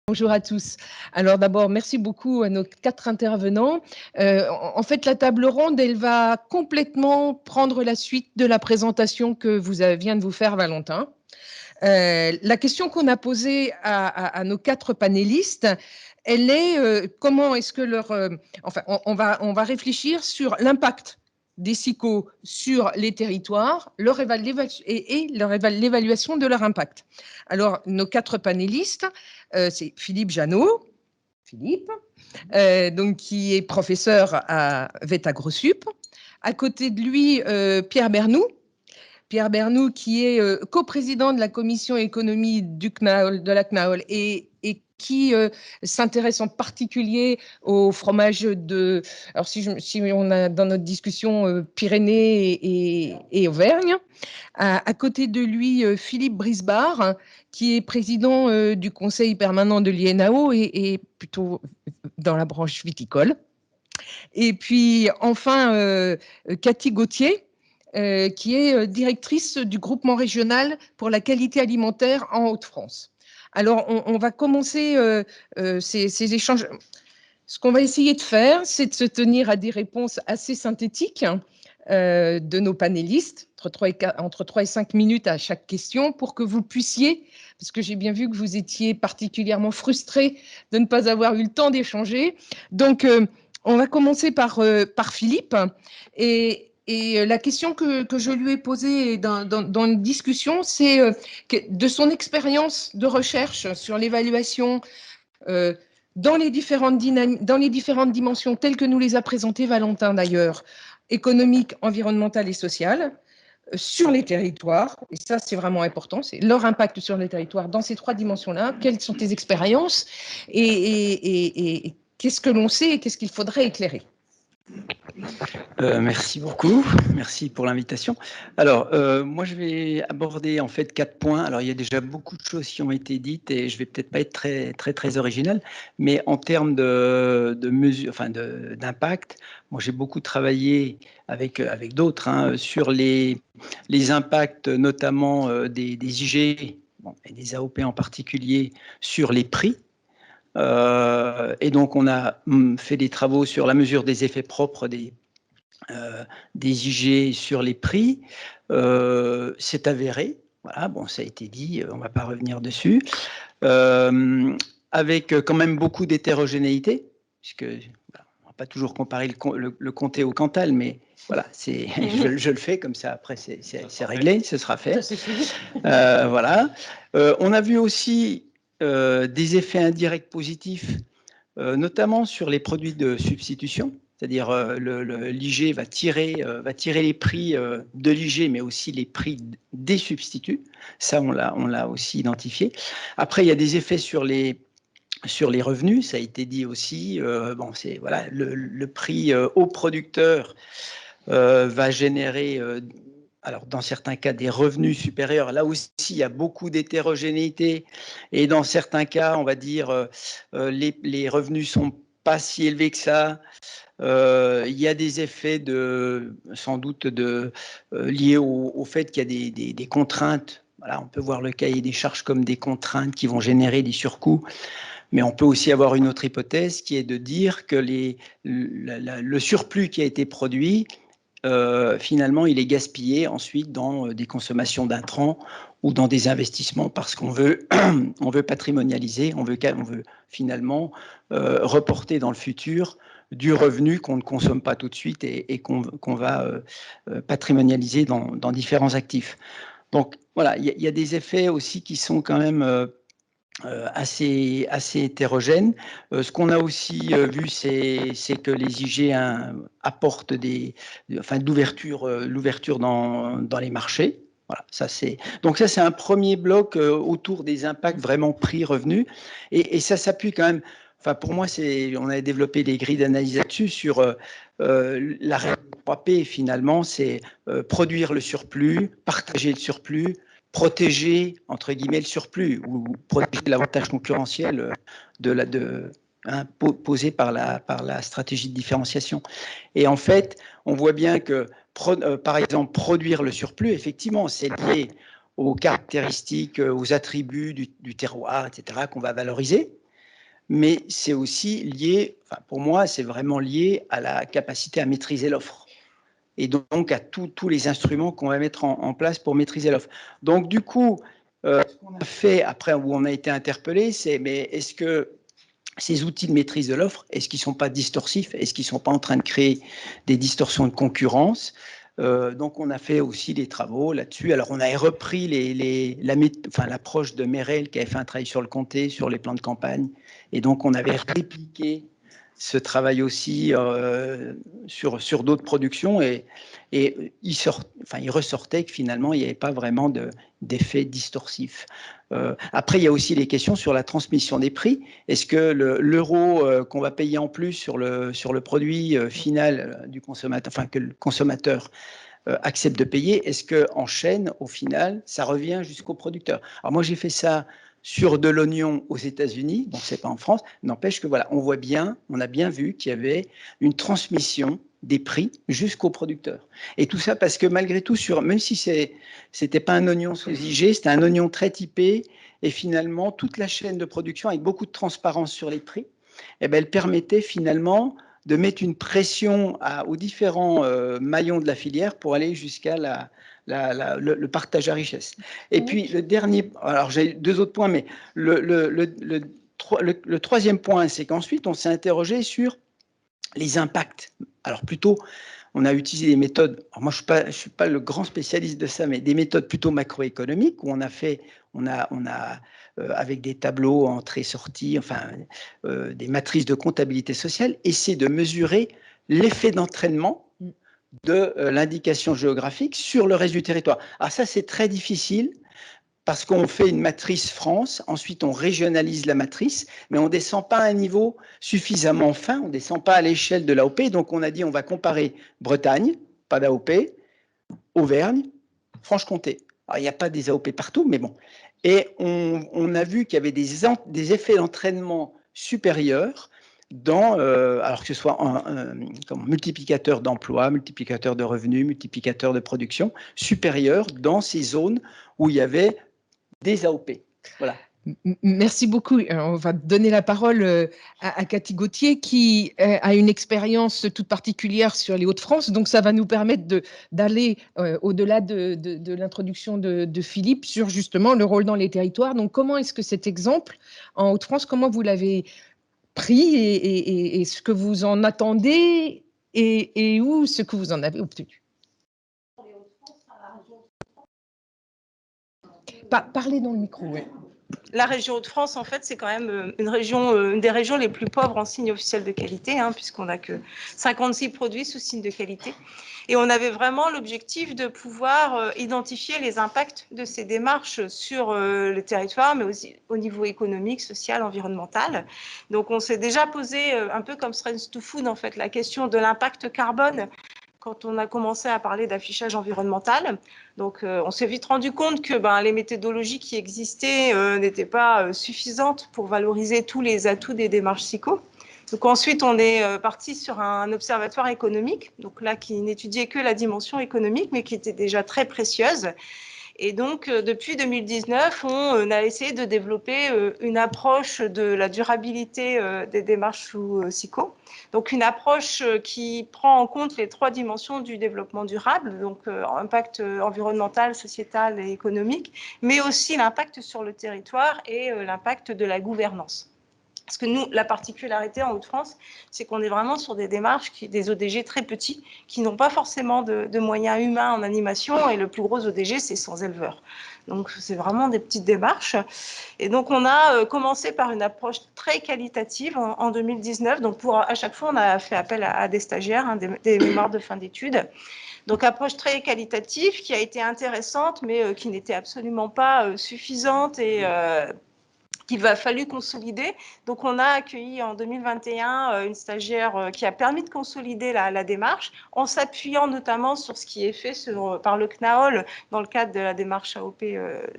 Bonjour à tous. Alors d'abord, merci beaucoup à nos 4 intervenants. En fait, la table ronde, elle va complètement prendre la suite de la présentation que vient de vous faire Valentin. La question qu'on a posée à nos 4 panélistes, elle est comment est-ce que enfin, on va réfléchir sur l'impact des SICO sur les territoires et l'évaluation de leur impact. Alors, nos 4 panélistes, c'est Philippe Jeannot, donc, qui est professeur à VET-AgroSup. À côté de lui, Pierre Bernoux, qui est coprésident de la commission économie du CNAOL, de la CNAOL, et qui s'intéresse en particulier au fromage de... Alors, si on a dans notre discussion Pyrénées et Auvergne. À côté de lui, Philippe Brisbard, qui est président du conseil permanent de l'INAO et plutôt dans la branche viticole. Et puis, enfin, Cathy Gauthier, qui est directrice du groupement régional pour la qualité alimentaire en Hauts-de-France. Alors, on va commencer ces échanges. Ce qu'on va essayer de faire, c'est de se tenir à des réponses assez synthétiques de nos panélistes, entre 3 et 5 minutes à chaque question, pour que vous puissiez, parce que j'ai bien vu que vous étiez particulièrement frustrés de ne pas avoir eu le temps d'échanger. Donc, on va commencer par Philippe. Et la question que je lui ai posée dans une discussion, c'est de son expérience de recherche sur l'évaluation dans les différentes dimensions telles que nous les a présentées Valentin d'ailleurs, économique, environnementale et sociale, sur les territoires, et ça c'est vraiment important, c'est leur impact sur les territoires dans ces 3 dimensions-là. Quelles sont tes expériences et qu'est-ce que l'on sait et qu'est-ce qu'il faudrait éclairer? Merci beaucoup, merci pour l'invitation. Alors, moi je vais aborder en fait 4 points. Alors, il y a déjà beaucoup de choses qui ont été dites et je vais peut-être pas être très original, mais en termes de mesure, enfin d'impact, moi j'ai beaucoup travaillé avec d'autres sur les impacts, notamment des IG, et des AOP en particulier, sur les prix. Et donc, on a fait des travaux sur la mesure des effets propres des IG sur les prix. C'est avéré. Voilà, bon, ça a été dit, on ne va pas revenir dessus. Avec quand même beaucoup d'hétérogénéité, puisque voilà, on ne va pas toujours comparer le comté au Cantal, mais voilà, je le fais comme ça, après c'est réglé, ce sera fait. Voilà. On a vu aussi des effets indirects positifs, notamment sur les produits de substitution. C'est-à-dire l'IG va tirer les prix de l'IG, mais aussi les prix des substituts. Ça, on l'a aussi identifié. Après, il y a des effets sur les revenus, ça a été dit aussi. Bon, c'est voilà, le prix au producteur va générer, alors dans certains cas, des revenus supérieurs. Là aussi, il y a beaucoup d'hétérogénéité. Et dans certains cas, on va dire, les revenus sont pas si élevés que ça. Il y a des effets sans doute liés au fait qu'il y a des contraintes. Voilà, on peut voir le cahier des charges comme des contraintes qui vont générer des surcoûts. Mais on peut aussi avoir une autre hypothèse qui est de dire que le surplus qui a été produit, finalement, il est gaspillé ensuite dans des consommations d'intrants ou dans des investissements parce qu'on veut, on veut patrimonialiser, on veut finalement reporter dans le futur du revenu qu'on ne consomme pas tout de suite et qu'on va patrimonialiser dans différents actifs. Donc voilà, il y a des effets aussi qui sont quand même assez hétérogènes. Ce qu'on a aussi vu, c'est que les IG apportent l'ouverture dans les marchés. Voilà, donc ça c'est un premier bloc autour des impacts vraiment prix-revenus, et ça s'appuie quand même. Enfin, pour moi, on a développé des grilles d'analyse là-dessus sur la règle 3P. Finalement, c'est produire le surplus, partager le surplus, protéger, entre guillemets, le surplus, ou protéger l'avantage concurrentiel posé par la stratégie de différenciation. Et en fait, on voit bien que, par exemple, produire le surplus, effectivement, c'est lié aux caractéristiques, aux attributs du terroir, etc., qu'on va valoriser. mais c'est aussi lié, enfin, pour moi, c'est vraiment lié à la capacité à maîtriser l'offre. Et donc à tous les instruments qu'on va mettre en place pour maîtriser l'offre. Donc du coup, ce qu'on a fait après, où on a été interpellé, c'est mais est-ce que ces outils de maîtrise de l'offre, est-ce qu'ils ne sont pas distorsifs? Est-ce qu'ils ne sont pas en train de créer des distorsions de concurrence? Donc, on a fait aussi des travaux là-dessus. Alors, on a repris l'approche de Merel qui avait fait un travail sur le comté, sur les plans de campagne. Et donc, on avait répliqué ce travail aussi sur d'autres productions. Et il ressortait que finalement, il n'y avait pas vraiment d'effet distorsif. Après, il y a aussi les questions sur la transmission des prix. Est-ce que l'euro qu'on va payer en plus sur le produit final du consommateur, enfin que le consommateur accepte de payer, est-ce qu'en chaîne, au final, ça revient jusqu'au producteur? Alors moi, j'ai fait ça sur de l'oignon aux États-Unis, donc c'est pas en France. N'empêche que voilà, on a bien vu qu'il y avait une transmission des prix jusqu'au producteur. Et tout ça parce que malgré tout, même si c'était pas un oignon sous IG, c'était un oignon très typé, et finalement, toute la chaîne de production avec beaucoup de transparence sur les prix, eh ben, elle permettait finalement de mettre une pression aux différents maillons de la filière pour aller jusqu'à le partage à richesse. Et puis le dernier, alors j'ai deux autres points, mais le troisième point, c'est qu'ensuite on s'est interrogé sur les impacts. Alors plutôt, on a utilisé des méthodes, alors moi je ne suis pas le grand spécialiste de ça, mais des méthodes plutôt macroéconomiques où on a avec des tableaux entrée-sortie, enfin des matrices de comptabilité sociale, essayer de mesurer l'effet d'entraînement de l'indication géographique sur le reste du territoire. Alors ça, c'est très difficile parce qu'on fait une matrice France, ensuite on régionalise la matrice, mais on ne descend pas à un niveau suffisamment fin, on ne descend pas à l'échelle de l'AOP, donc on a dit on va comparer Bretagne, pas d'AOP, Auvergne, Franche-Comté. Alors il n'y a pas des AOP partout, mais bon. Et on a vu qu'il y avait des effets d'entraînement supérieurs alors que ce soit comme multiplicateur d'emploi, multiplicateur de revenus, multiplicateur de production, supérieurs dans ces zones où il y avait des AOP. Voilà. Merci beaucoup. On va donner la parole à Cathy Gauthier qui a une expérience toute particulière sur les Hauts-de-France. Donc, ça va nous permettre d'aller au-delà de l'introduction de Philippe sur justement le rôle dans les territoires. Donc, comment est-ce que cet exemple en Hauts-de-France, comment vous l'avez pris et ce que vous en attendez et où ce que vous en avez obtenu? Parlez dans le micro, oui. La région Hauts-de-France, en fait, c'est quand même une des régions les plus pauvres en signe officiel de qualité, puisqu'on n'a que 56 produits sous signe de qualité. Et on avait vraiment l'objectif de pouvoir identifier les impacts de ces démarches sur le territoire, mais aussi au niveau économique, social, environnemental. Donc, on s'est déjà posé, un peu comme Strengths to Food, en fait, la question de l'impact carbone quand on a commencé à parler d'affichage environnemental. Donc, on s'est vite rendu compte que les méthodologies qui existaient n'étaient pas suffisantes pour valoriser tous les atouts des démarches SICO. Donc, ensuite, on est parti sur un observatoire économique, donc là, qui n'étudiait que la dimension économique, mais qui était déjà très précieuse. Et donc, depuis 2019, on a essayé de développer une approche de la durabilité des démarches sous SICO. Donc, une approche qui prend en compte les trois dimensions du développement durable, donc impact environnemental, sociétal et économique, mais aussi l'impact sur le territoire et l'impact de la gouvernance. Parce que nous, la particularité en Hauts-de-France, c'est qu'on est vraiment sur des démarches, des ODG très petits, qui n'ont pas forcément de moyens humains en animation, et le plus gros ODG, c'est 100 éleveurs. Donc, c'est vraiment des petites démarches. Et donc, on a commencé par une approche très qualitative en 2019. Donc, à chaque fois, on a fait appel à des stagiaires, des mémoires de fin d'études. Donc, approche très qualitative qui a été intéressante, mais qui n'était absolument pas suffisante et qu'il va fallu consolider. Donc, on a accueilli en 2021 une stagiaire qui a permis de consolider la démarche en s'appuyant notamment sur ce qui est fait par le CNAOL dans le cadre de la démarche AOP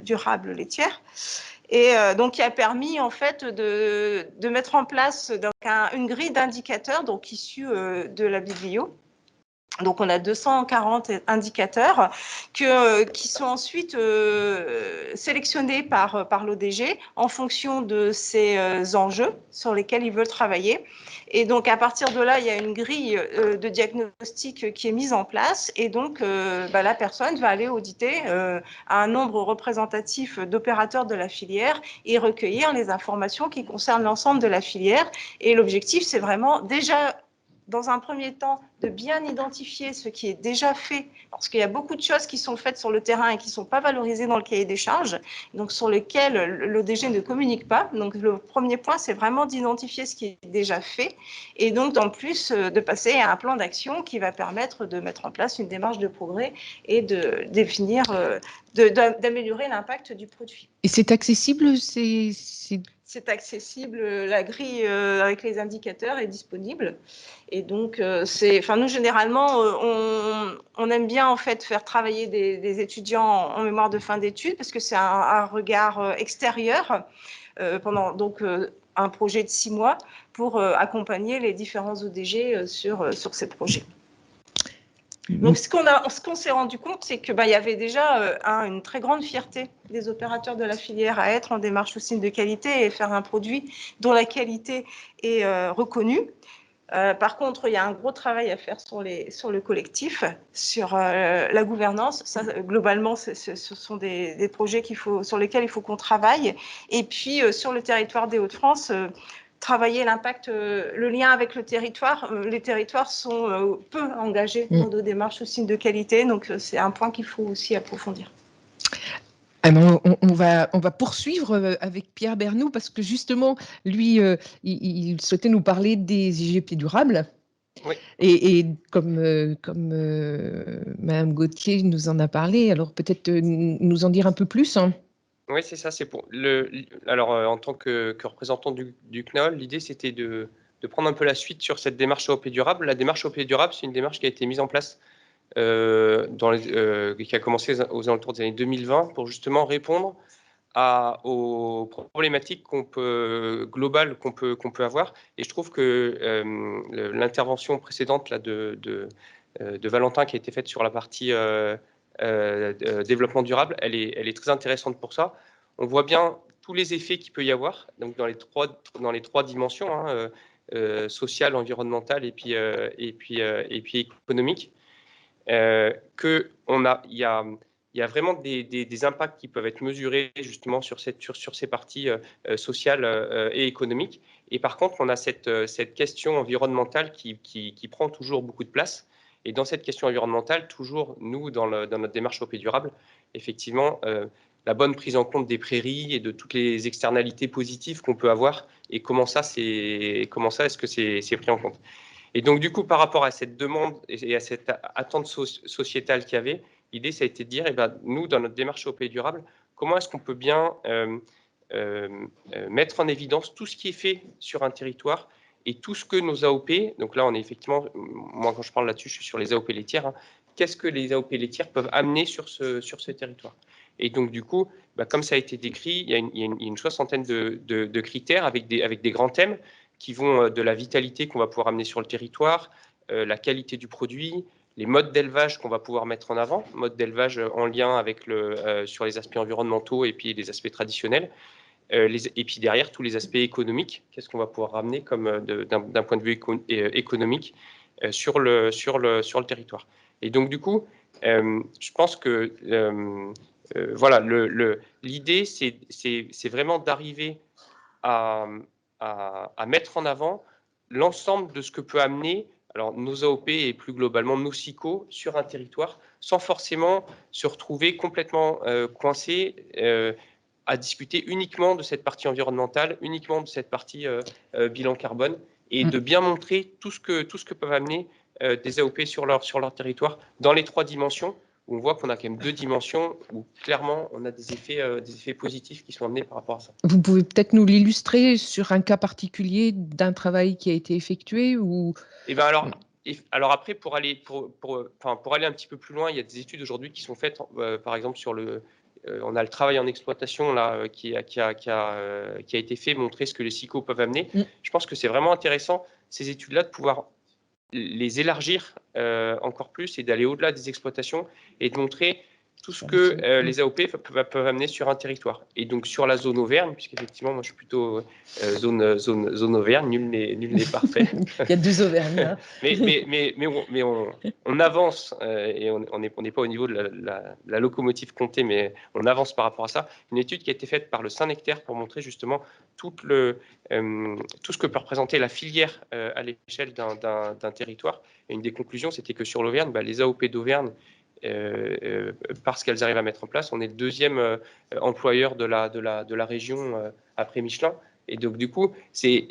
durable laitière. Et donc, qui a permis en fait de mettre en place une grille d'indicateurs donc issue de la Biblio. Donc, on a 240 indicateurs qui sont ensuite sélectionnés par l'ODG en fonction de ces enjeux sur lesquels ils veulent travailler. Et donc, à partir de là, il y a une grille de diagnostic qui est mise en place. Et donc, la personne va aller auditer un nombre représentatif d'opérateurs de la filière et recueillir les informations qui concernent l'ensemble de la filière. Et l'objectif, c'est vraiment déjà, dans un premier temps, de bien identifier ce qui est déjà fait, parce qu'il y a beaucoup de choses qui sont faites sur le terrain et qui ne sont pas valorisées dans le cahier des charges, donc sur lesquelles l'ODG ne communique pas. Donc le premier point, c'est vraiment d'identifier ce qui est déjà fait, et donc en plus de passer à un plan d'action qui va permettre de mettre en place une démarche de progrès et de définir, d'améliorer l'impact du produit. Et c'est accessible, C'est accessible, la grille avec les indicateurs est disponible. Et donc, nous, généralement, on aime bien en fait faire travailler des étudiants en mémoire de fin d'études parce que c'est un regard extérieur pendant un projet de 6 mois pour accompagner les différents ODG sur ces projets. Donc, ce qu'on s'est rendu compte, c'est qu'il y avait déjà une très grande fierté des opérateurs de la filière à être en démarche sous signe de qualité et faire un produit dont la qualité est reconnue. Par contre, il y a un gros travail à faire sur le collectif, sur la gouvernance. Ça, globalement, ce sont des projets sur lesquels il faut qu'on travaille. Et puis, sur le territoire des Hauts-de-France, travailler l'impact, le lien avec le territoire. Les territoires sont peu engagés dans nos démarches sous signe de qualité, donc c'est un point qu'il faut aussi approfondir. Alors, on va poursuivre avec Pierre Bernoux parce que justement, lui, il souhaitait nous parler des IGP durables. Oui. Et comme Madame Gauthier nous en a parlé, alors peut-être nous en dire un peu plus. Hein. Oui, c'est ça. C'est pour alors, en tant que représentant du CNOL, l'idée, c'était de prendre un peu la suite sur cette démarche AOP durable. La démarche AOP durable, c'est une démarche qui a été mise en place, qui a commencé aux alentours des années 2020 pour justement répondre aux problématiques globales qu'on peut avoir. Et je trouve que l'intervention précédente là, de Valentin, qui a été faite sur la partie développement durable, elle est très intéressante pour ça. On voit bien tous les effets qu'il peut y avoir, donc dans les trois dimensions, hein, sociale, environnementale et puis économique. Il y a vraiment des impacts qui peuvent être mesurés justement sur ces parties sociales et économiques. Et par contre, on a cette question environnementale qui prend toujours beaucoup de place. Et dans cette question environnementale, toujours, nous, dans notre démarche OP durable, effectivement, la bonne prise en compte des prairies et de toutes les externalités positives qu'on peut avoir et comment est-ce que c'est pris en compte. Et donc, du coup, par rapport à cette demande et à cette attente sociétale qu'il y avait, l'idée, ça a été de dire, nous, dans notre démarche OP durable, comment est-ce qu'on peut bien mettre en évidence tout ce qui est fait sur un territoire et tout ce que nos AOP, donc là, on est effectivement, moi, quand je parle là-dessus, je suis sur les AOP laitières, hein, qu'est-ce que les AOP laitières peuvent amener sur ce territoire. Et donc, du coup, comme ça a été décrit, il y a une soixantaine de critères avec des grands thèmes qui vont de la vitalité qu'on va pouvoir amener sur le territoire, la qualité du produit, les modes d'élevage qu'on va pouvoir mettre en avant, modes d'élevage en lien avec sur les aspects environnementaux et puis les aspects traditionnels, et puis derrière tous les aspects économiques, qu'est-ce qu'on va pouvoir ramener comme d'un point de vue économique sur le territoire. Et donc du coup, je pense que voilà, l'idée c'est vraiment d'arriver à mettre en avant l'ensemble de ce que peut amener nos AOP et plus globalement nos SICO sur un territoire sans forcément se retrouver complètement coincé à discuter uniquement de cette partie environnementale, uniquement de cette partie bilan carbone et de bien montrer tout ce que peuvent amener des AOP sur leur territoire dans les trois dimensions. On voit qu'on a quand même deux dimensions où clairement on a des effets positifs qui sont amenés par rapport à ça. Vous pouvez peut-être nous l'illustrer sur un cas particulier d'un travail qui a été effectué ou... Et alors après, pour aller un petit peu plus loin, il y a des études aujourd'hui qui sont faites, par exemple sur on a le travail en exploitation là qui a été fait, montrer ce que les SICO peuvent amener. Je pense que c'est vraiment intéressant ces études-là de pouvoir les élargir encore plus et d'aller au-delà des exploitations et de montrer tout ce que les AOP peuvent amener sur un territoire. Et donc sur la zone Auvergne, puisqu'effectivement, moi je suis plutôt zone Auvergne, nul n'est parfait. Il y a 2 Auvergnes. Hein. mais on avance, et on n'est pas au niveau de la locomotive Comté, mais on avance par rapport à ça. Une étude qui a été faite par le Saint-Nectaire pour montrer justement tout ce que peut représenter la filière à l'échelle d'un territoire. Et une des conclusions, c'était que sur l'Auvergne, les AOP d'Auvergne, parce qu'elles arrivent à mettre en place, on est le 2e employeur de la région après Michelin. Et donc, du coup, c'est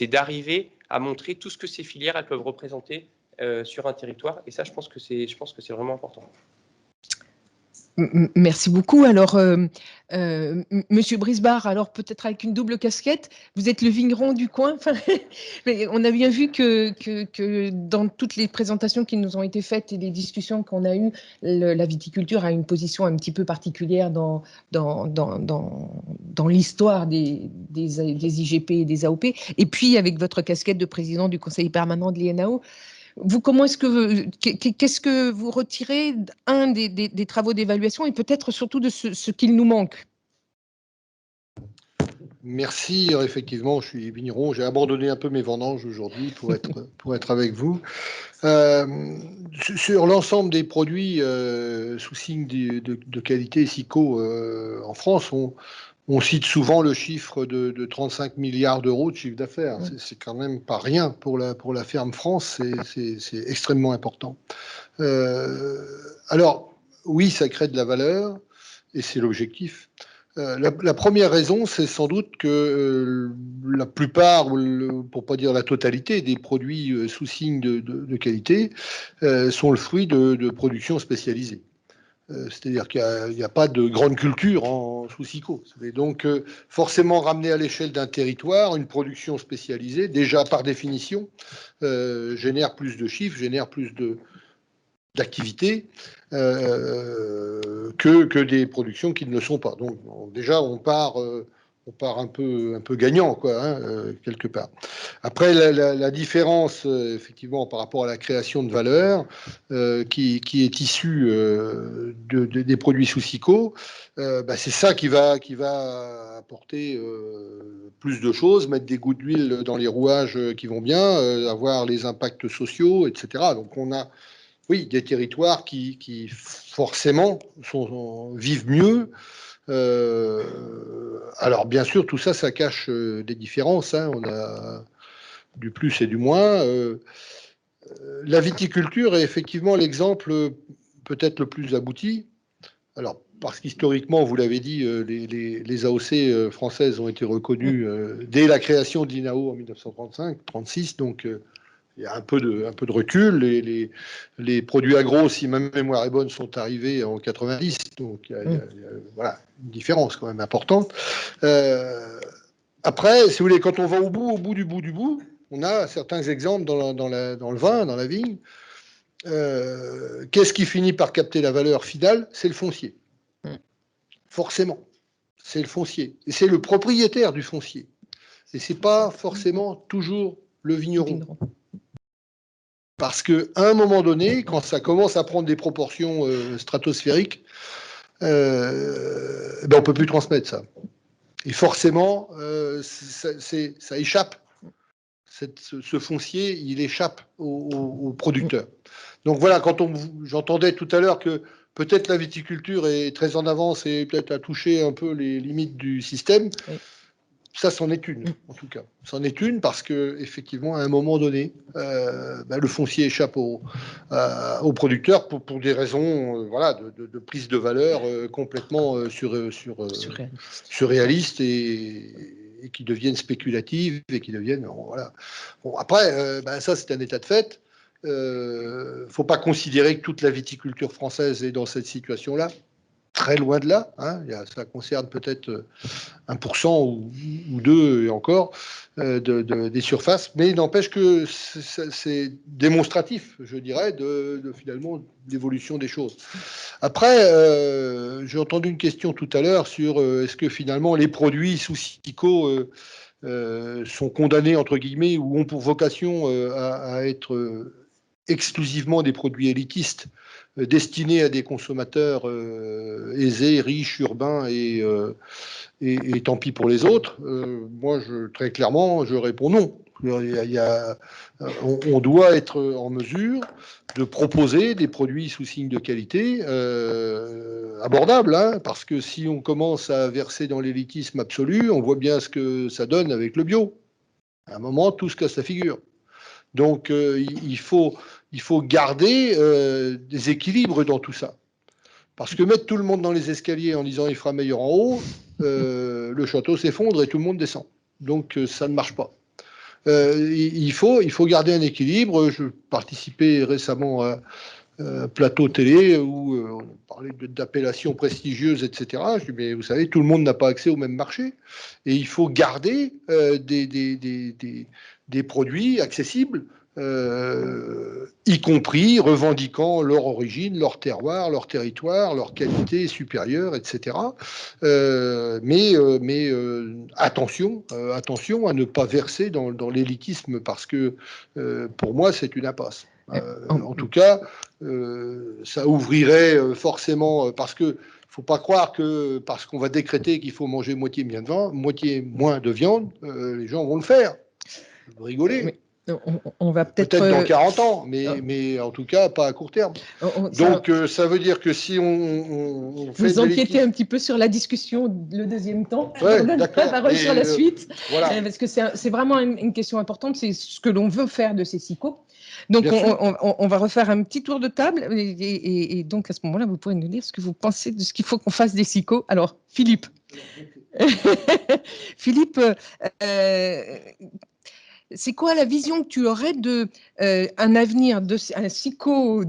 d'arriver à montrer tout ce que ces filières elles peuvent représenter sur un territoire. Et ça, je pense que c'est vraiment important. Merci beaucoup. Alors, Monsieur Brisbard, alors peut-être avec une double casquette, vous êtes le vigneron du coin. Enfin, on a bien vu que dans toutes les présentations qui nous ont été faites et les discussions qu'on a eues, la viticulture a une position un petit peu particulière dans l'histoire des IGP et des AOP. Et puis, avec votre casquette de président du conseil permanent de l'INAO, qu'est-ce que vous retirez des travaux d'évaluation et peut-être surtout de ce qu'il nous manque? Merci. Effectivement, je suis vigneron. J'ai abandonné un peu mes vendanges aujourd'hui pour être avec vous. Sur l'ensemble des produits sous signe de qualité SICO en France, on cite souvent le chiffre de 35 milliards d'euros de chiffre d'affaires. C'est quand même pas rien pour la ferme France, c'est extrêmement important. Alors, oui, ça crée de la valeur, et c'est l'objectif. La première raison, c'est sans doute que la plupart, pour pas dire la totalité, des produits sous signe de qualité sont le fruit de productions spécialisées. C'est-à-dire qu'il n'y a pas de grande culture sous SICO. Et donc, forcément, ramener à l'échelle d'un territoire une production spécialisée, déjà par définition, génère plus de chiffres, génère plus d'activités que des productions qui ne le sont pas. Donc, déjà, on part un peu gagnant, quoi, quelque part. Après, la différence, effectivement, par rapport à la création de valeur qui est issue des produits sous SICO, c'est ça qui va apporter plus de choses, mettre des gouttes d'huile dans les rouages qui vont bien, avoir les impacts sociaux, etc. Donc, on a, oui, des territoires qui forcément vivent mieux. Alors, bien sûr, tout ça, ça cache des différences. On a du plus et du moins. La viticulture est effectivement l'exemple peut-être le plus abouti. Alors, parce qu'historiquement, vous l'avez dit, les AOC françaises ont été reconnues dès la création de l'INAO en 1935-36, donc il y a un peu de recul. Les produits agro, si ma mémoire est bonne, sont arrivés en 90, donc il y a voilà, une différence quand même importante. Après, si vous voulez, quand on va au bout du bout, on a certains exemples dans le vin, dans la vigne. Qu'est-ce qui finit par capter la valeur finale? C'est le foncier. Forcément, c'est le foncier. Et c'est le propriétaire du foncier. Et c'est pas forcément toujours le vigneron. Parce qu'à un moment donné, quand ça commence à prendre des proportions stratosphériques, on ne peut plus transmettre ça. Et forcément, ça échappe. Ce foncier, il échappe aux producteurs. Donc voilà, j'entendais tout à l'heure que peut-être la viticulture est très en avance et peut-être a touché un peu les limites du système. Oui. Ça, c'en est une, en tout cas. C'en est une parce qu'effectivement, à un moment donné, le foncier échappe aux producteurs pour des raisons de prise de valeur complètement surréalistes et qui deviennent spéculatives et qui deviennent... Voilà. Bon, après, ça, c'est un état de fait. Il ne faut pas considérer que toute la viticulture française est dans cette situation-là. Très loin de là, ça concerne peut-être 1% ou 2% et encore des surfaces, mais il n'empêche que c'est démonstratif, je dirais, de finalement l'évolution des choses. Après, j'ai entendu une question tout à l'heure sur est-ce que finalement les produits sous SICO sont condamnés, entre guillemets, ou ont pour vocation à être exclusivement des produits élitistes destinés à des consommateurs aisés, riches, urbains et tant pis pour les autres. Moi, très clairement, je réponds non. On doit être en mesure de proposer des produits sous signe de qualité abordables, hein, parce que si on commence à verser dans l'élitisme absolu, on voit bien ce que ça donne avec le bio. À un moment, tout se casse la figure. Donc, il faut garder des équilibres dans tout ça. Parce que mettre tout le monde dans les escaliers en disant il fera meilleur en haut, le château s'effondre et tout le monde descend. Donc, ça ne marche pas. Il faut garder un équilibre. Je participais récemment à un plateau télé où on parlait d'appellations prestigieuses, etc. Je dis, mais vous savez, tout le monde n'a pas accès au même marché. Et il faut garder des produits accessibles, y compris revendiquant leur origine, leur terroir, leur territoire, leur qualité supérieure, etc. Mais attention à ne pas verser dans l'élitisme, parce que pour moi, c'est une impasse. En tout cas, ça ouvrirait forcément, parce que faut pas croire que parce qu'on va décréter qu'il faut manger moitié moins de viande, les gens vont le faire. Vous rigolez. On va peut-être dans 40 ans, mais en tout cas pas à court terme. Donc ça veut dire que si on fait vous empiétez un petit peu sur la discussion le deuxième temps. Ouais, on donne la parole sur la suite, voilà. parce que c'est vraiment une question importante. C'est ce que l'on veut faire de ces SICO. Donc on va refaire un petit tour de table, et donc à ce moment-là, vous pourrez nous dire ce que vous pensez de ce qu'il faut qu'on fasse des SICO. Alors Philippe. Philippe, c'est quoi la vision que tu aurais d'un avenir de un SICO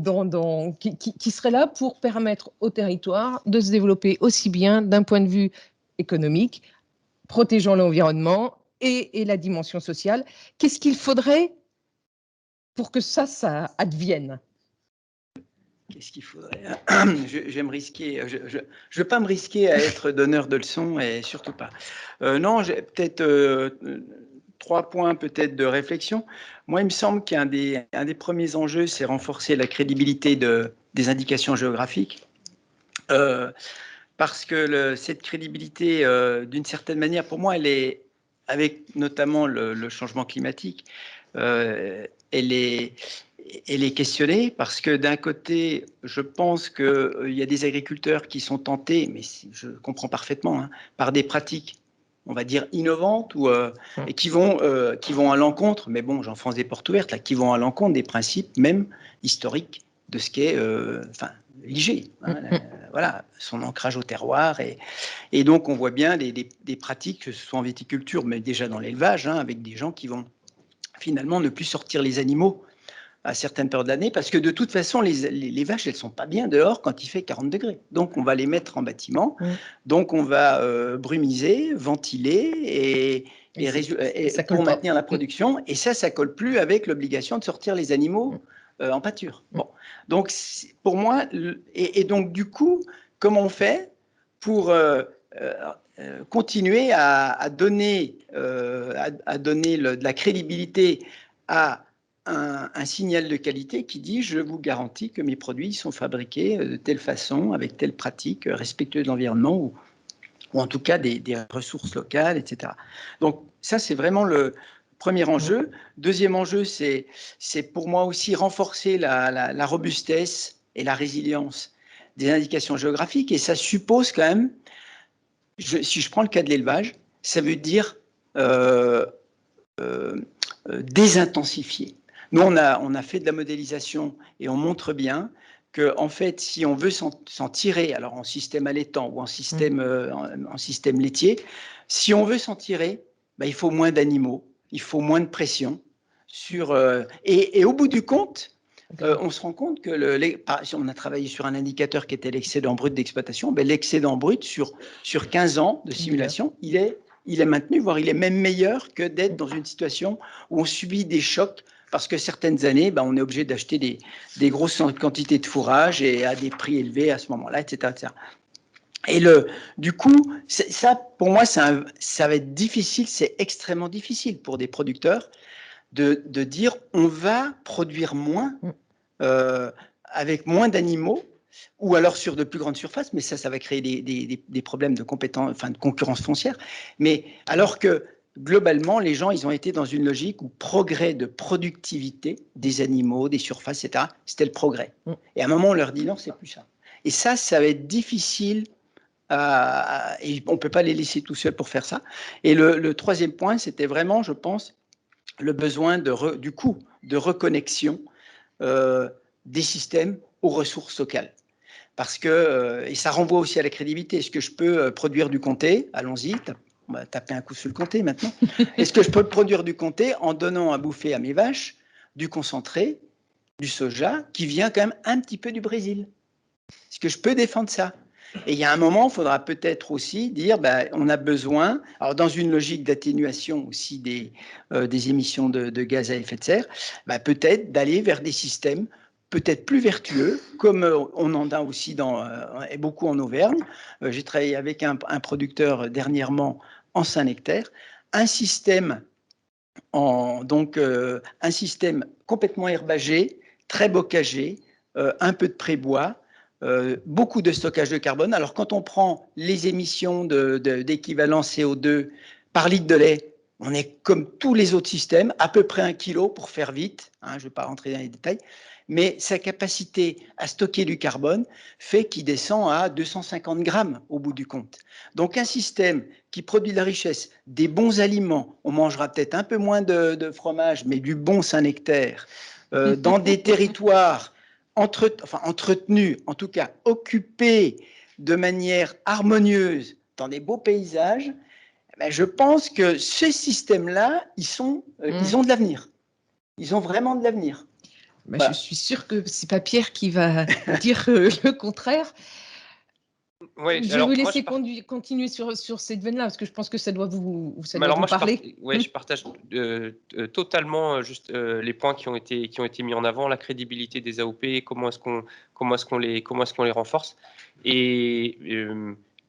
qui serait là pour permettre au territoire de se développer aussi bien d'un point de vue économique, protégeant l'environnement et la dimension sociale? Qu'est-ce qu'il faudrait pour que ça advienne? Qu'est-ce qu'il faudrait? Je vais me risquer. Je ne veux pas me risquer à être donneur de leçons, et surtout pas. Non, j'ai peut-être 3 points peut-être de réflexion. Moi, il me semble qu'un des premiers enjeux, c'est renforcer la crédibilité des indications géographiques. Parce que cette crédibilité, d'une certaine manière, pour moi, elle est, avec notamment le changement climatique, elle est questionnée, parce que d'un côté, je pense qu'il y a des agriculteurs qui sont tentés, mais je comprends parfaitement, hein, par des pratiques, on va dire, innovantes, et qui vont à l'encontre, mais bon, j'enfonce des portes ouvertes, là, qui vont à l'encontre des principes même historiques de ce qu'est l'IG, hein, voilà, son ancrage au terroir. Et donc, on voit bien des pratiques, que ce soit en viticulture, mais déjà dans l'élevage, hein, avec des gens qui vont finalement ne plus sortir les animaux à certaines périodes de l'année, parce que de toute façon, les vaches, elles ne sont pas bien dehors quand il fait 40 degrés. Donc, on va les mettre en bâtiment, donc on va brumiser, ventiler, et pour maintenir la production. Et ça ne colle plus avec l'obligation de sortir les animaux en pâture. Bon. Donc, pour moi, et donc, du coup, comment on fait pour continuer à donner de la crédibilité à un signal de qualité qui dit: je vous garantis que mes produits sont fabriqués de telle façon, avec telle pratique, respectueux de l'environnement, ou en tout cas des ressources locales, etc. Donc ça, c'est vraiment le premier enjeu. Deuxième enjeu, c'est pour moi aussi renforcer la robustesse et la résilience des indications géographiques, et ça suppose quand même, si je prends le cas de l'élevage, ça veut dire désintensifier. Nous, on a fait de la modélisation, et on montre bien que, en fait, si on veut s'en tirer, alors en système allaitant ou en système laitier, si on veut s'en tirer, il faut moins d'animaux, il faut moins de pression et au bout du compte, on se rend compte que on a travaillé sur un indicateur qui était l'excédent brut d'exploitation. L'excédent brut sur 15 ans de simulation, il est maintenu, voire il est même meilleur que d'être dans une situation où on subit des chocs, parce que certaines années, on est obligé d'acheter des grosses quantités de fourrage et à des prix élevés à ce moment-là, etc., etc. Et du coup, ça, pour moi, ça va être difficile, c'est extrêmement difficile pour des producteurs de dire on va produire moins avec moins d'animaux ou alors sur de plus grandes surfaces, mais ça va créer des problèmes de compétence, enfin de concurrence foncière. Mais alors que globalement, les gens, ils ont été dans une logique où progrès de productivité des animaux, des surfaces, etc., c'était le progrès. Et à un moment, on leur dit non, c'est plus ça. Et ça va être difficile. Et on ne peut pas les laisser tout seuls pour faire ça. Et le troisième point, c'était vraiment, je pense, le besoin du coup de reconnexion des systèmes aux ressources locales. Parce que, et ça renvoie aussi à la crédibilité, est-ce que je peux produire du comté? Allons-y, on va taper un coup sur le comté maintenant. Est-ce que je peux produire du comté en donnant à bouffer à mes vaches du concentré, du soja, qui vient quand même un petit peu du Brésil? Est-ce que je peux défendre ça? Et il y a un moment, il faudra peut-être aussi dire, on a besoin, alors dans une logique d'atténuation aussi des émissions de gaz à effet de serre, peut-être d'aller vers des systèmes peut-être plus vertueux, comme on en a aussi et beaucoup en Auvergne. J'ai travaillé avec un producteur dernièrement en Saint-Nectaire, un système un système complètement herbagé, très bocagé, un peu de prébois, beaucoup de stockage de carbone. Alors, quand on prend les émissions d'équivalent CO2 par litre de lait, on est comme tous les autres systèmes, à peu près 1 kilo pour faire vite. Je ne vais pas rentrer dans les détails. Mais sa capacité à stocker du carbone fait qu'il descend à 250 grammes au bout du compte. Donc, un système qui produit de la richesse, des bons aliments, on mangera peut-être un peu moins de fromage, mais du bon Saint-Nectaire, dans des territoires entretenus, en tout cas occupés de manière harmonieuse dans des beaux paysages, je pense que ces systèmes-là, ils ont de l'avenir. Ils ont vraiment de l'avenir. Je suis sûre que ce n'est pas Pierre qui va dire le contraire. Ouais, je vais vous laisser continuer sur cette veine-là, parce que je pense que ça doit vous parler. Je partage totalement juste les points qui ont été mis en avant, la crédibilité des AOP, comment est-ce qu'on les renforce. Et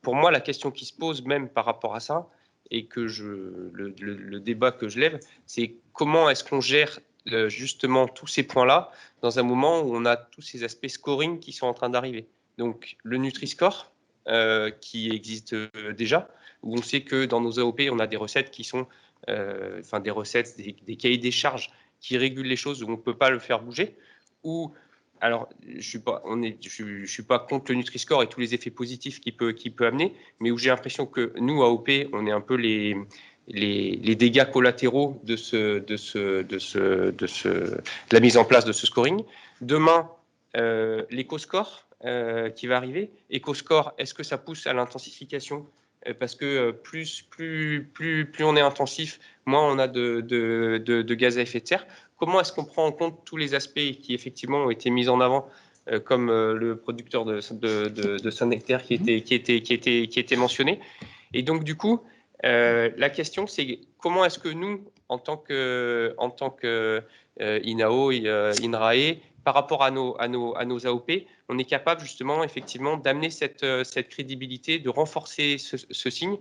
pour moi, la question qui se pose même par rapport à ça, et que le débat que je lève, c'est comment est-ce qu'on gère justement tous ces points-là dans un moment où on a tous ces aspects scoring qui sont en train d'arriver. Donc le Nutri-Score, qui existe déjà, où on sait que dans nos AOP, on a des recettes qui sont, des recettes, des cahiers des charges qui régulent les choses où on ne peut pas le faire bouger. Ou, alors, je ne suis pas contre le Nutri-Score et tous les effets positifs qu'il peut amener, mais où j'ai l'impression que nous, AOP, on est un peu les dégâts collatéraux de la mise en place de ce scoring. Demain, l'éco-score qui va arriver. EcoScore, est-ce que ça pousse à l'intensification? Parce que plus on est intensif, moins on a de gaz à effet de serre. Comment est-ce qu'on prend en compte tous les aspects qui effectivement ont été mis en avant, comme le producteur de Saint-Nectaire qui était mentionné? Et donc du coup, la question c'est comment est-ce que nous, en tant que INAO, INRAE, par rapport à nos AOP, on est capable justement effectivement d'amener cette crédibilité, de renforcer ce signe.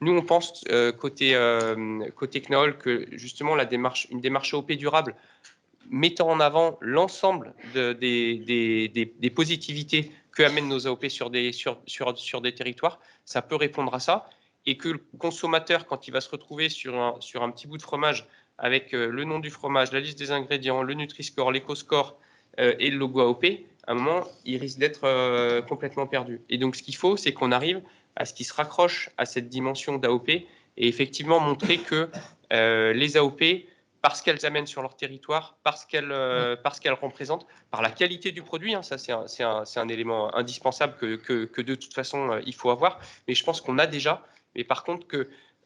Nous, on pense côté CNOL que justement une démarche AOP durable mettant en avant l'ensemble des positivités que amènent nos AOP sur des territoires, ça peut répondre à ça. Et que le consommateur, quand il va se retrouver sur un petit bout de fromage avec le nom du fromage, la liste des ingrédients, le Nutri-Score, l'EcoScore et le logo AOP, à un moment, il risque d'être complètement perdu. Et donc, ce qu'il faut, c'est qu'on arrive à ce qui se raccroche à cette dimension d'AOP et effectivement montrer que les AOP, parce qu'elles amènent sur leur territoire, parce qu'elles représentent, par la qualité du produit, ça c'est un élément indispensable que de toute façon il faut avoir, mais je pense qu'on a déjà, mais par contre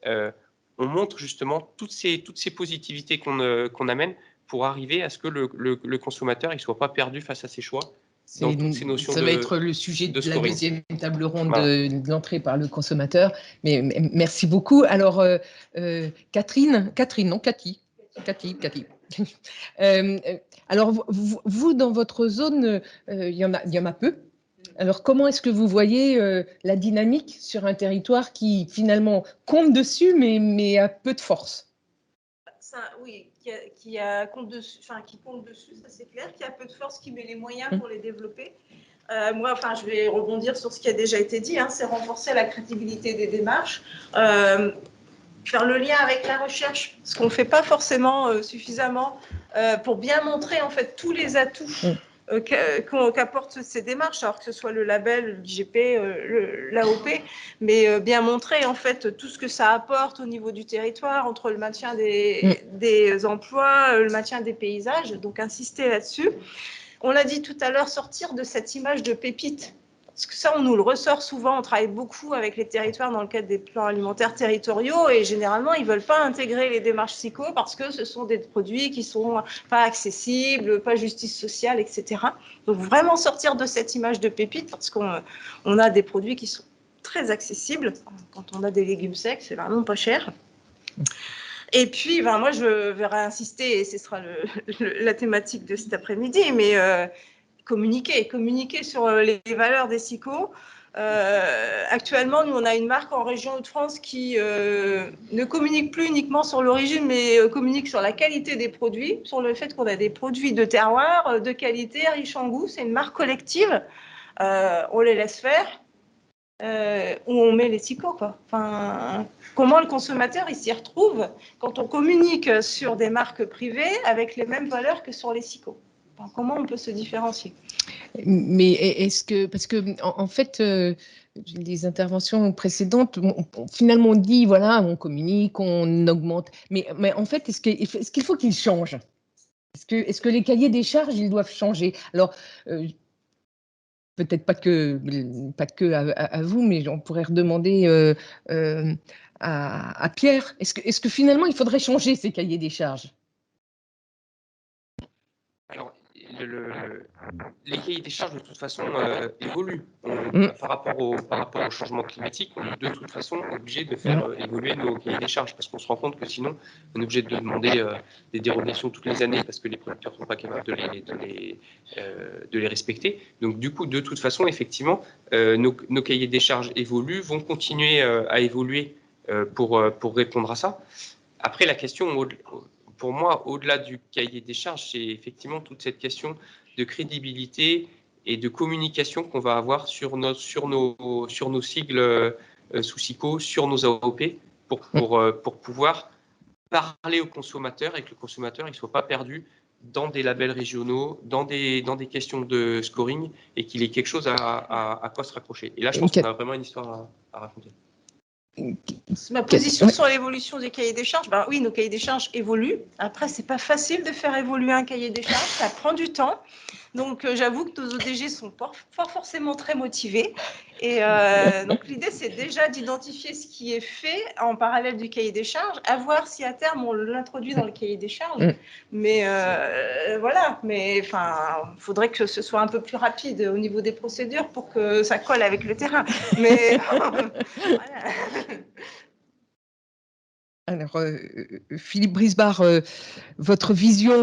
on montre justement toutes ces positivités qu'on amène pour arriver à ce que le consommateur ne soit pas perdu face à ses choix. Ça va être le sujet de la deuxième table ronde de l'entrée par le consommateur. Mais merci beaucoup. Alors, Cathy. Alors, vous, dans votre zone, il y en a peu. Alors, comment est-ce que vous voyez la dynamique sur un territoire qui, finalement, compte dessus, mais a peu de force? Ça, oui, qui compte dessus, ça c'est clair, qui a peu de force, qui met les moyens pour les développer. Moi, enfin, je vais rebondir sur ce qui a déjà été dit, hein, c'est renforcer la crédibilité des démarches, faire le lien avec la recherche, ce qu'on ne fait pas forcément suffisamment pour bien montrer en fait tous les atouts qu'apportent ces démarches, alors que ce soit le label, l'IGP, l'AOP, mais bien montrer en fait tout ce que ça apporte au niveau du territoire, entre le maintien des emplois, le maintien des paysages, donc insister là-dessus. On l'a dit tout à l'heure, sortir de cette image de pépite. Parce que ça, on nous le ressort souvent, on travaille beaucoup avec les territoires dans le cadre des plans alimentaires territoriaux et généralement, ils ne veulent pas intégrer les démarches psycho parce que ce sont des produits qui ne sont pas accessibles, pas justice sociale, etc. Donc, vraiment sortir de cette image de pépite parce qu'on a des produits qui sont très accessibles. Quand on a des légumes secs, c'est vraiment pas cher. Et puis, ben, moi, je vais insister, et ce sera la thématique de cet après-midi, mais communiquer sur les valeurs des SICO. Actuellement, nous, on a une marque en région Hauts-de-France qui ne communique plus uniquement sur l'origine, mais communique sur la qualité des produits, sur le fait qu'on a des produits de terroir, de qualité, riches en goût. C'est une marque collective. On les laisse faire. Où on met les SICO, quoi. Enfin, comment le consommateur il s'y retrouve quand on communique sur des marques privées avec les mêmes valeurs que sur les SICO? Enfin, comment on peut se différencier? Mais est-ce que, parce que en fait, les interventions précédentes, finalement, on dit, voilà, on communique, on augmente, mais en fait, est-ce qu'il faut qu'ils changent? Est-ce que les cahiers des charges, ils doivent changer? Alors, peut-être pas que à vous, mais on pourrait redemander à Pierre, est-ce que finalement, il faudrait changer ces cahiers des charges? Alors, les cahiers des charges, de toute façon, évoluent. Par rapport au changement climatique, on est de toute façon obligé de faire évoluer nos cahiers des charges, parce qu'on se rend compte que sinon, on est obligé de demander des dérogations toutes les années, parce que les producteurs ne sont pas capables de les respecter. Donc, du coup, de toute façon, effectivement, nos cahiers des charges évoluent, vont continuer à évoluer pour répondre à ça. Après, la question, pour moi, au-delà du cahier des charges, c'est effectivement toute cette question de crédibilité et de communication qu'on va avoir sur nos sigles sous SICO, sur nos AOP, pour pouvoir parler aux consommateurs et que le consommateur ne soit pas perdu dans des labels régionaux, dans des questions de scoring et qu'il ait quelque chose à quoi se raccrocher. Et là, je pense qu'on a vraiment une histoire à raconter. Ma position sur l'évolution des cahiers des charges, ben oui, nos cahiers des charges évoluent. Après, c'est pas facile de faire évoluer un cahier des charges, ça prend du temps. Donc, j'avoue que nos ODG sont pas forcément très motivés. Et donc, l'idée, c'est déjà d'identifier ce qui est fait en parallèle du cahier des charges, à voir si à terme, on l'introduit dans le cahier des charges. Mais voilà, mais enfin, il faudrait que ce soit un peu plus rapide au niveau des procédures pour que ça colle avec le terrain. Mais voilà. Alors, Philippe Brisbard, votre vision?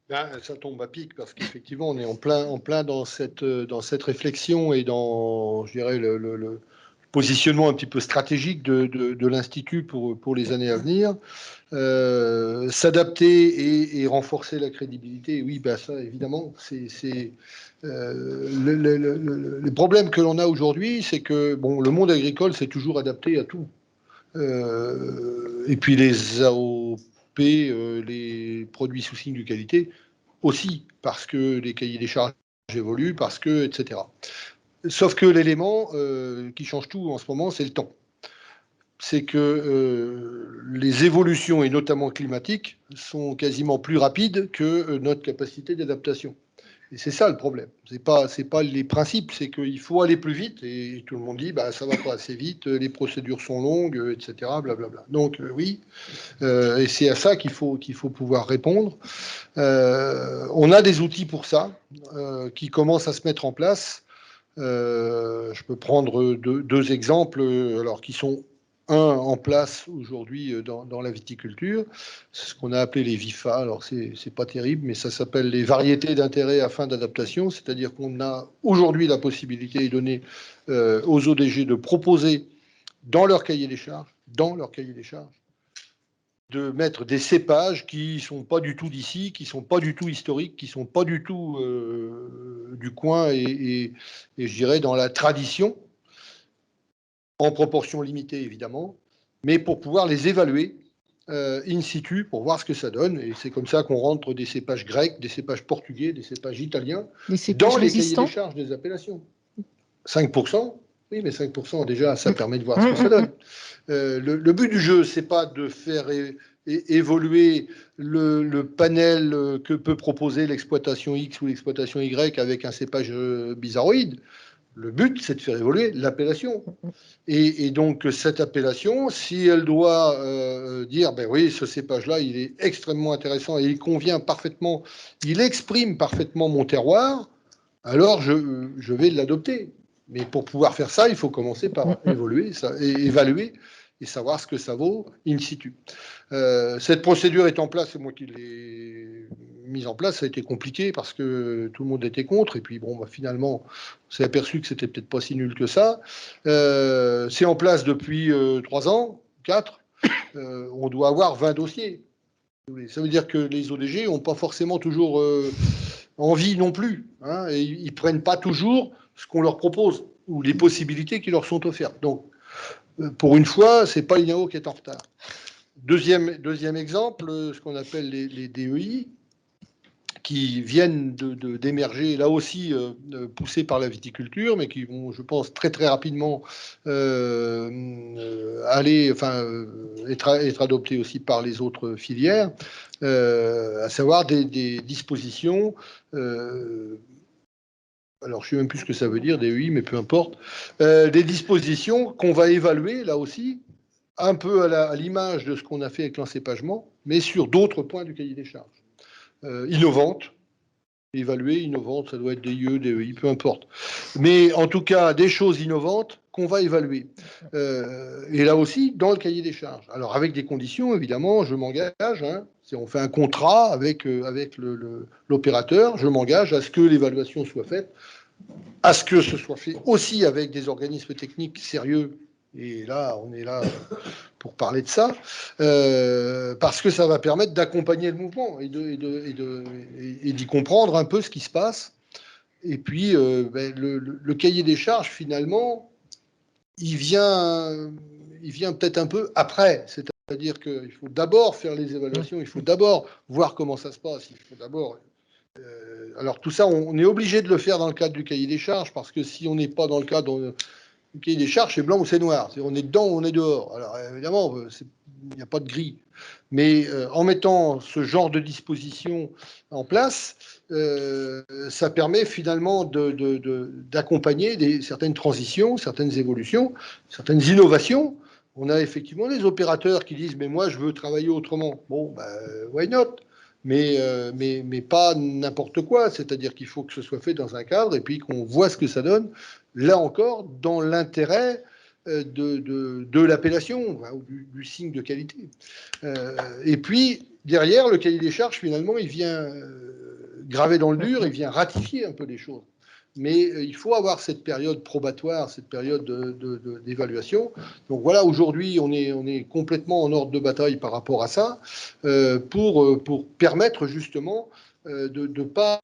Là, ça tombe à pic parce qu'effectivement, on est en plein dans cette réflexion et dans, je dirais, le positionnement un petit peu stratégique de l'Institut pour les années à venir. S'adapter et renforcer la crédibilité, oui, bah ça, évidemment, c'est le problème que l'on a aujourd'hui, c'est que bon, le monde agricole s'est toujours adapté à tout. Et puis les AOP, les produits sous signe de qualité aussi, parce que les cahiers des charges évoluent, parce que, etc. Sauf que l'élément qui change tout en ce moment, c'est le temps. C'est que les évolutions, et notamment climatiques, sont quasiment plus rapides que notre capacité d'adaptation. Et c'est ça le problème. C'est pas les principes, c'est qu'il faut aller plus vite, et tout le monde dit, bah, ça va pas assez vite, les procédures sont longues, etc., blablabla. Donc oui, et c'est à ça qu'il faut pouvoir répondre. On a des outils pour ça, qui commencent à se mettre en place. Je peux prendre deux exemples, alors qui sont en place aujourd'hui dans la viticulture, c'est ce qu'on a appelé les VIFA. Alors, c'est pas terrible, mais ça s'appelle les variétés d'intérêt à fin d'adaptation, c'est-à-dire qu'on a aujourd'hui la possibilité donnée aux ODG de proposer dans leur cahier des charges, de mettre des cépages qui sont pas du tout d'ici, qui sont pas du tout historiques, qui sont pas du tout du coin et je dirais dans la tradition, en proportion limitée évidemment, mais pour pouvoir les évaluer in situ pour voir ce que ça donne. Et c'est comme ça qu'on rentre des cépages grecs, des cépages portugais, des cépages italiens dans les cahiers des charges des appellations. 5%, oui, mais 5% déjà, ça permet de voir ce que ça donne. Le but du jeu, c'est pas de faire évoluer le panel que peut proposer l'exploitation X ou l'exploitation Y avec un cépage bizarroïde. Le but, c'est de faire évoluer l'appellation. Et donc, cette appellation, si elle doit dire, ben oui, ce cépage-là, il est extrêmement intéressant et il convient parfaitement, il exprime parfaitement mon terroir, alors je vais l'adopter. Mais pour pouvoir faire ça, il faut commencer par évaluer et savoir ce que ça vaut in situ. Cette procédure est en place, c'est moi qui l'ai mise en place, ça a été compliqué parce que tout le monde était contre, et puis bon, bah, finalement, on s'est aperçu que c'était peut-être pas si nul que ça. C'est en place depuis 3 ans, 4, on doit avoir 20 dossiers. Ça veut dire que les ODG n'ont pas forcément toujours envie non plus, hein, et ils ne prennent pas toujours ce qu'on leur propose ou les possibilités qui leur sont offertes. Donc, pour une fois, ce n'est pas l'INAO qui est en retard. Deuxième exemple, ce qu'on appelle les DEI, qui viennent d'émerger, là aussi poussés par la viticulture, mais qui vont, je pense, très très rapidement être adoptés aussi par les autres filières, à savoir des dispositions. Alors, je ne sais même plus ce que ça veut dire, DEI, mais peu importe. Des dispositions qu'on va évaluer, là aussi, un peu à l'image de ce qu'on a fait avec l'encépagement, mais sur d'autres points du cahier des charges. Innovantes, évaluées, innovantes, ça doit être des IE, des EI, peu importe. Mais en tout cas, des choses innovantes qu'on va évaluer. Et là aussi, dans le cahier des charges. Alors, avec des conditions, évidemment, je m'engage, hein, si on fait un contrat avec l'opérateur, je m'engage à ce que l'évaluation soit faite, à ce que ce soit fait aussi avec des organismes techniques sérieux. Et là, on est là pour parler de ça, parce que ça va permettre d'accompagner le mouvement et d'y comprendre un peu ce qui se passe. Et puis, le cahier des charges, finalement, il vient peut-être un peu après. C'est-à-dire qu'il faut d'abord faire les évaluations, il faut d'abord voir comment ça se passe, il faut d'abord... alors tout ça, on est obligé de le faire dans le cadre du cahier des charges, parce que si on n'est pas dans le cadre du cahier des charges, c'est blanc ou c'est noir. On est dedans ou on est dehors. Alors évidemment, il n'y a pas de gris. Mais en mettant ce genre de disposition en place, ça permet finalement d'accompagner certaines transitions, certaines évolutions, certaines innovations. On a effectivement des opérateurs qui disent « mais moi, je veux travailler autrement ». Bon, why not ? Mais pas n'importe quoi, c'est-à-dire qu'il faut que ce soit fait dans un cadre et puis qu'on voit ce que ça donne, là encore, dans l'intérêt de l'appellation, ou du signe de qualité. Et puis, derrière, le cahier des charges, finalement, il vient graver dans le dur, il vient ratifier un peu les choses. Mais il faut avoir cette période probatoire, cette période d'évaluation. Donc voilà, aujourd'hui, on est complètement en ordre de bataille par rapport à ça, pour permettre justement de ne pas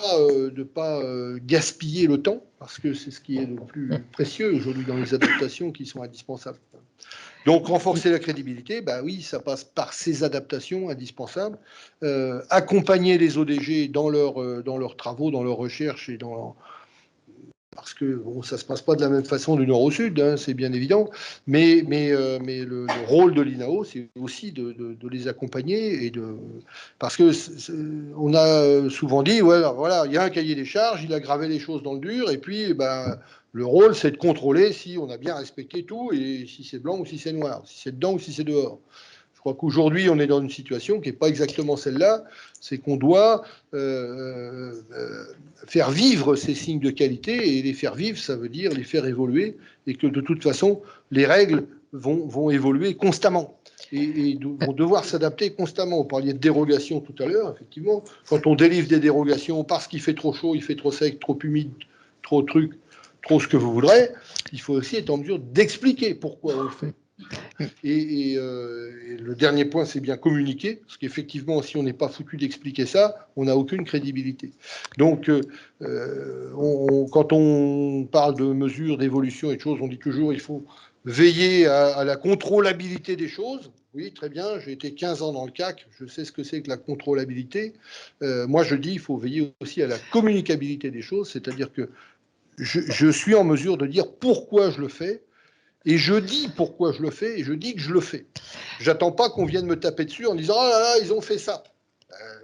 gaspiller le temps, parce que c'est ce qui est le plus précieux aujourd'hui dans les adaptations qui sont indispensables. Donc renforcer la crédibilité, bah oui, ça passe par ces adaptations indispensables, accompagner les ODG dans leurs travaux, dans leurs recherches et parce que bon, ça ne se passe pas de la même façon du nord au sud, hein, c'est bien évident, mais le rôle de l'INAO, c'est aussi de les accompagner, parce que on a souvent dit, voilà, il y a un cahier des charges, il a gravé les choses dans le dur, et puis le rôle, c'est de contrôler si on a bien respecté tout, et si c'est blanc ou si c'est noir, si c'est dedans ou si c'est dehors. Je crois qu'aujourd'hui, on est dans une situation qui n'est pas exactement celle-là, c'est qu'on doit faire vivre ces signes de qualité, et les faire vivre, ça veut dire les faire évoluer, et que de toute façon, les règles vont évoluer constamment et vont devoir s'adapter constamment. Vous parliez de dérogation tout à l'heure, effectivement. Quand on délivre des dérogations parce qu'il fait trop chaud, il fait trop sec, trop humide, trop truc, trop ce que vous voudrez, il faut aussi être en mesure d'expliquer pourquoi on le fait. Et le dernier point, c'est bien communiquer, parce qu'effectivement, si on n'est pas foutu d'expliquer ça, on n'a aucune crédibilité. Donc, quand on parle de mesures, d'évolution et de choses, on dit toujours il faut veiller à la contrôlabilité des choses. Oui, très bien, j'ai été 15 ans dans le CAC, je sais ce que c'est que la contrôlabilité. Moi, je dis il faut veiller aussi à la communicabilité des choses, c'est-à-dire que je suis en mesure de dire pourquoi je le fais, et je dis pourquoi je le fais, et je dis que je le fais. J'attends pas qu'on vienne me taper dessus en disant « Ah là là, ils ont fait ça ».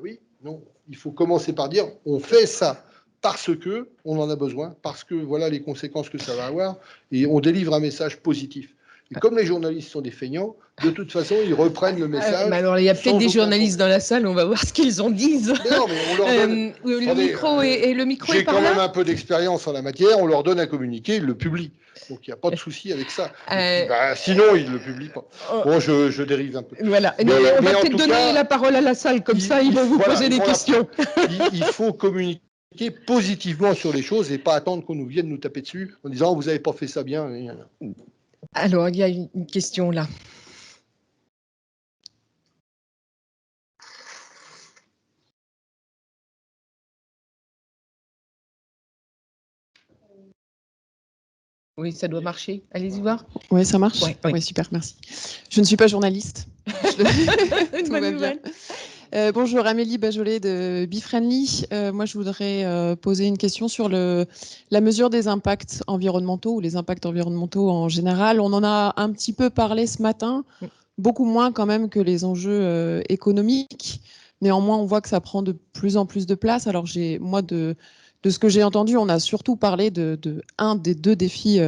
Oui, non, il faut commencer par dire « On fait ça parce que on en a besoin, parce que voilà les conséquences que ça va avoir, et on délivre un message positif ». Et comme les journalistes sont des feignants, de toute façon, ils reprennent le message. Mais alors, il y a peut-être des journalistes dans la salle, on va voir ce qu'ils en disent. Mais non, mais on leur donne. Le micro est J'ai par quand là. même un peu d'expérience en la matière, on leur donne à communiquer, ils le publient. Donc il n'y a pas de souci avec ça. Sinon, ils ne le publient pas. Bon, je dérive un peu. Voilà. On va peut-être donner la parole à la salle, comme ça ils vont vous poser des questions. Il faut communiquer positivement sur les choses et pas attendre qu'on nous vienne nous taper dessus en disant « Vous n'avez pas fait ça bien ». Alors, il y a une question là. Oui, ça doit marcher. Allez-y voir. Oui, ça marche. Oui, oui. Oui, super, merci. Je ne suis pas journaliste. Tout va bien. Bonjour, Amélie Bajolet de Befriendly. Moi, je voudrais poser une question sur la mesure des impacts environnementaux ou les impacts environnementaux en général. On en a un petit peu parlé ce matin, beaucoup moins quand même que les enjeux économiques. Néanmoins, on voit que ça prend de plus en plus de place. Alors, moi, de ce que j'ai entendu, on a surtout parlé de un des deux défis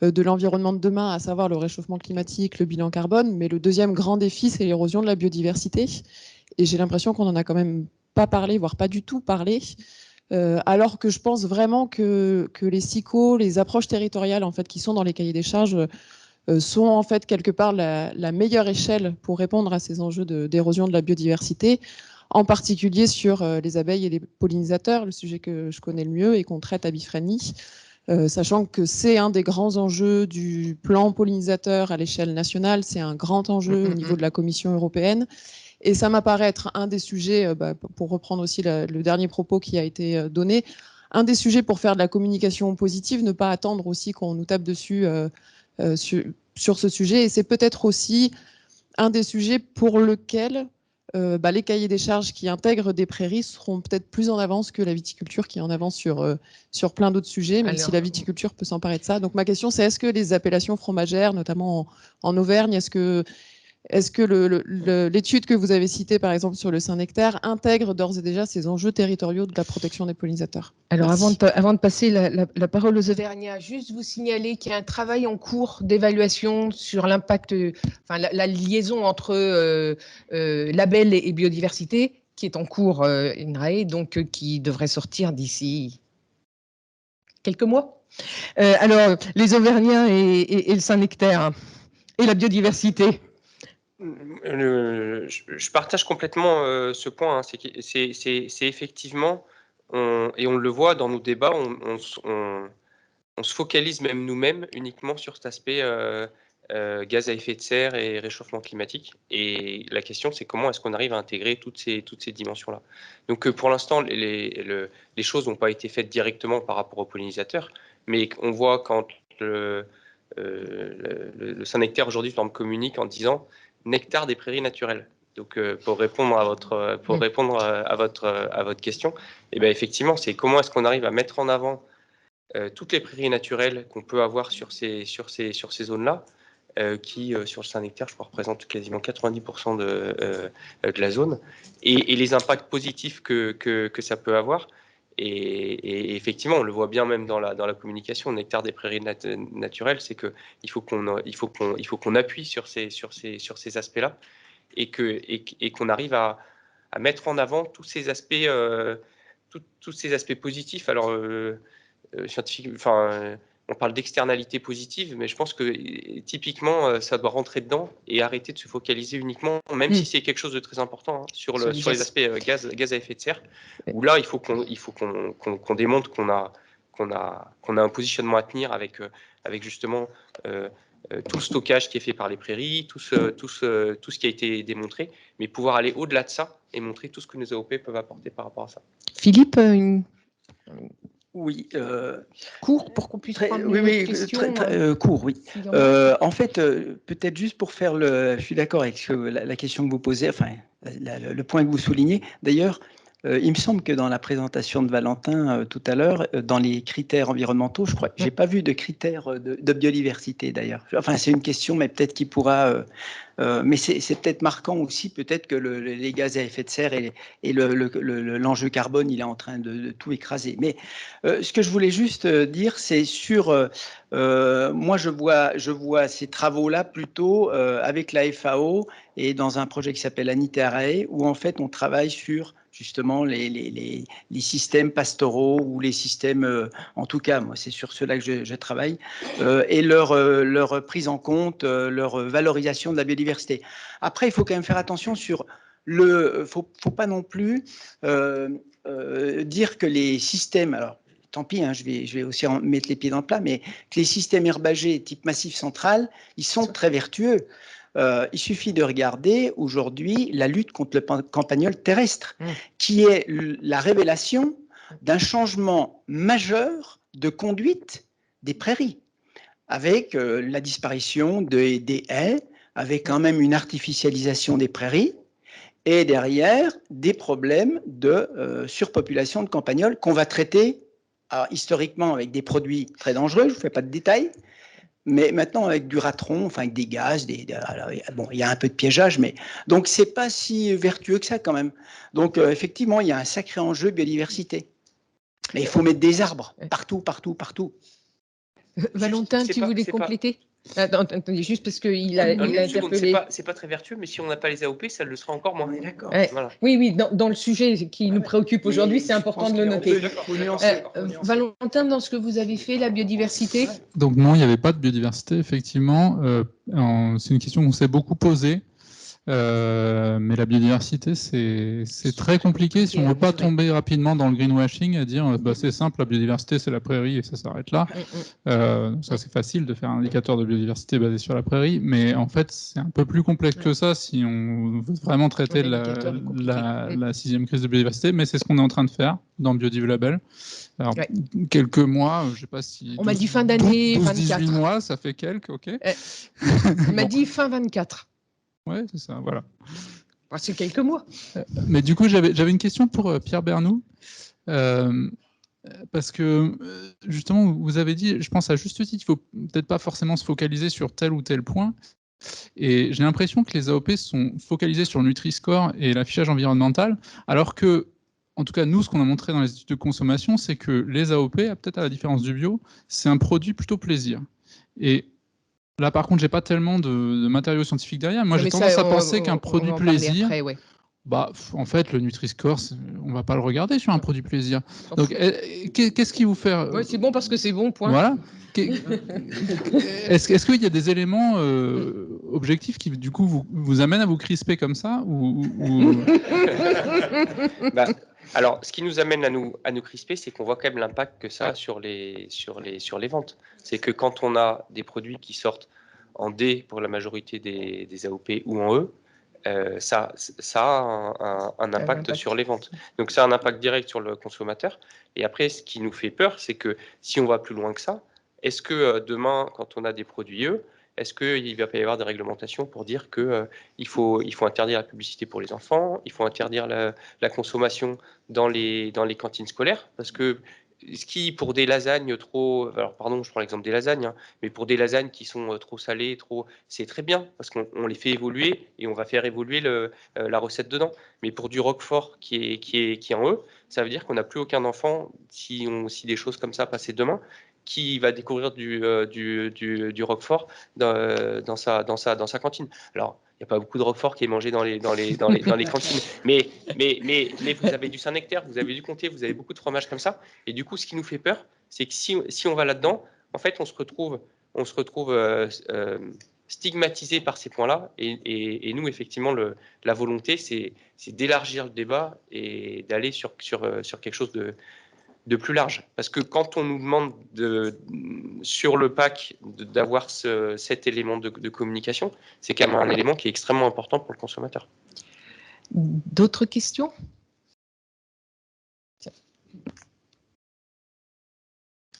de l'environnement de demain, à savoir le réchauffement climatique, le bilan carbone. Mais le deuxième grand défi, c'est l'érosion de la biodiversité. Et j'ai l'impression qu'on n'en a quand même pas parlé, voire pas du tout parlé. Alors que je pense vraiment que les SICO, les approches territoriales en fait, qui sont dans les cahiers des charges, sont en fait quelque part la meilleure échelle pour répondre à ces enjeux d'érosion de la biodiversité, en particulier sur les abeilles et les pollinisateurs, le sujet que je connais le mieux et qu'on traite à Befriendly, sachant que c'est un des grands enjeux du plan pollinisateur à l'échelle nationale, c'est un grand enjeu au niveau de la Commission européenne. Et ça m'apparaît être un des sujets, pour reprendre aussi le dernier propos qui a été donné, un des sujets pour faire de la communication positive, ne pas attendre aussi qu'on nous tape dessus sur ce sujet. Et c'est peut-être aussi un des sujets pour lequel les cahiers des charges qui intègrent des prairies seront peut-être plus en avance que la viticulture qui est en avance sur plein d'autres sujets, même si la viticulture peut s'emparer de ça. Donc ma question, c'est est-ce que les appellations fromagères, notamment en Auvergne, est-ce que l'étude que vous avez citée, par exemple, sur le Saint-Nectaire, intègre d'ores et déjà ces enjeux territoriaux de la protection des pollinisateurs? Alors, avant de passer la parole aux Auvergnats, juste vous signaler qu'il y a un travail en cours d'évaluation sur l'impact, la liaison entre label et biodiversité, qui est en cours, INRAE, donc qui devrait sortir d'ici quelques mois. Alors, les Auvergnats et le Saint-Nectaire et la biodiversité. Je partage complètement ce point. Hein. C'est effectivement, et on le voit dans nos débats, on se focalise même nous-mêmes uniquement sur cet aspect gaz à effet de serre et réchauffement climatique. Et la question, c'est comment est-ce qu'on arrive à intégrer toutes ces dimensions-là. Donc pour l'instant, les choses n'ont pas été faites directement par rapport aux pollinisateurs, mais on voit quand le Saint-Nectaire aujourd'hui communique en disant nectar des prairies naturelles. Donc, pour répondre à votre question, et bien effectivement, c'est comment est-ce qu'on arrive à mettre en avant toutes les prairies naturelles qu'on peut avoir sur ces zones-là, qui, sur le Saint-Nectaire, je crois, représentent quasiment 90% de la zone, et les impacts positifs que ça peut avoir. Et effectivement, on le voit bien même dans la communication, nectar des prairies naturelles, c'est qu'il faut qu'on appuie sur ces aspects-là et qu'on arrive à mettre en avant tous ces aspects positifs. Alors, scientifique, on parle d'externalité positive, mais je pense que typiquement, ça doit rentrer dedans et arrêter de se focaliser uniquement, même si c'est quelque chose de très important, sur les aspects gaz à effet de serre, où là, il faut qu'on démontre qu'on a un positionnement à tenir avec justement tout le stockage qui est fait par les prairies, tout ce qui a été démontré, mais pouvoir aller au-delà de ça et montrer tout ce que nos AOP peuvent apporter par rapport à ça. Philippe, Oui. court pour qu'on puisse prendre une question. Court, oui. En fait, peut-être juste pour faire je suis d'accord avec la question que vous posez, enfin, le point que vous soulignez. D'ailleurs, il me semble que dans la présentation de Valentin tout à l'heure, dans les critères environnementaux, je crois que j'ai pas vu de critères de biodiversité d'ailleurs. Enfin, c'est une question, mais peut-être qu'il pourra. Mais c'est peut-être marquant aussi, peut-être que les gaz à effet de serre et l'enjeu carbone, il est en train de tout écraser. Mais ce que je voulais juste dire, c'est sur. Moi, je vois ces travaux-là plutôt avec la FAO et dans un projet qui s'appelle Aniterae, où en fait on travaille sur justement les systèmes pastoraux ou les systèmes, en tout cas, moi c'est sur ceux-là que je travaille, et leur prise en compte, leur valorisation de la biodiversité. Après, il faut quand même faire attention sur faut pas non plus dire que les systèmes, alors tant pis, hein, je vais aussi mettre les pieds dans le plat, mais que les systèmes herbagés type Massif Central, ils sont très vertueux. Il suffit de regarder aujourd'hui la lutte contre le campagnol terrestre, qui est la révélation d'un changement majeur de conduite des prairies, avec la disparition des haies, avec quand même une artificialisation des prairies, et derrière des problèmes de surpopulation de campagnols qu'on va traiter historiquement avec des produits très dangereux, je ne vous fais pas de détails, mais maintenant avec du ratron, enfin avec des gaz, bon, il y a un peu de piégeage, mais donc c'est pas si vertueux que ça quand même. Donc effectivement, il y a un sacré enjeu de biodiversité. Mais il faut mettre des arbres partout. Valentin, tu voulais compléter? Attendez, juste parce qu'il a interpellé. C'est pas très vertueux, mais si on n'a pas les AOP, ça le sera encore moins. D'accord. Voilà. Oui, dans le sujet qui nous préoccupe aujourd'hui, c'est important de le noter. Valentin, dans ce que vous avez fait, la biodiversité? Donc non, il n'y avait pas de biodiversité, effectivement. C'est une question qu'on s'est beaucoup posée. Mais la biodiversité, c'est très compliqué si on ne veut pas tomber rapidement dans le greenwashing et dire c'est simple, la biodiversité c'est la prairie et ça s'arrête là. Ça c'est facile de faire un indicateur de biodiversité basé sur la prairie, mais en fait c'est un peu plus complexe que ça si on veut vraiment traiter la 6e crise de biodiversité, mais c'est ce qu'on est en train de faire dans Biodiv Label. Alors, quelques mois, je ne sais pas si... On m'a dit fin d'année, 18 mois, ça fait quelques, ok. On m'a dit fin 24. Ouais, c'est ça, voilà. C'est quelques mois. Mais du coup, j'avais une question pour Pierre Bernoux. Parce que, justement, vous avez dit, je pense à juste titre, il ne faut peut-être pas forcément se focaliser sur tel ou tel point. Et j'ai l'impression que les AOP sont focalisés sur le Nutri-Score et l'affichage environnemental, alors que, en tout cas, nous, ce qu'on a montré dans les études de consommation, c'est que les AOP, peut-être à la différence du bio, c'est un produit plutôt plaisir. Et là, par contre, j'ai pas tellement de matériaux scientifiques derrière. Moi, j'ai tendance à penser qu'un produit plaisir, après, en fait, le Nutri-Score, on va pas le regarder sur un produit plaisir. Donc, qu'est-ce qui vous fait c'est bon parce que c'est bon, point. Voilà. Est-ce qu'il y a des éléments objectifs qui, du coup, vous amènent à vous crisper comme ça ou... Alors, ce qui nous amène à nous crisper, c'est qu'on voit quand même l'impact que ça a sur les ventes. C'est que quand on a des produits qui sortent en D pour la majorité des AOP ou en E, ça a un impact sur les ventes. Donc, ça a un impact direct sur le consommateur. Et après, ce qui nous fait peur, c'est que si on va plus loin que ça, est-ce que demain, quand on a des produits E, est-ce qu'il va pas y avoir des réglementations pour dire qu'il faut interdire la publicité pour les enfants, il faut interdire la consommation dans les cantines scolaires? Parce que ce qui, pour des lasagnes alors pardon, je prends l'exemple des lasagnes, hein, mais pour des lasagnes qui sont trop salées, c'est très bien, parce qu'on les fait évoluer et on va faire évoluer la recette dedans. Mais pour du roquefort qui est en E, ça veut dire qu'on n'a plus aucun enfant, si des choses comme ça passaient demain, qui va découvrir du roquefort dans sa cantine. Alors, il n'y a pas beaucoup de roquefort qui est mangé dans les cantines, mais vous avez du Saint-Nectaire, vous avez du Comté, vous avez beaucoup de fromages comme ça. Et du coup, ce qui nous fait peur, c'est que si on va là-dedans, en fait, on se retrouve stigmatisé par ces points-là. Et nous, effectivement, la volonté, c'est d'élargir le débat et d'aller sur quelque chose de plus large. Parce que quand on nous demande sur le pack d'avoir cet élément de communication, c'est quand même un élément qui est extrêmement important pour le consommateur. D'autres questions?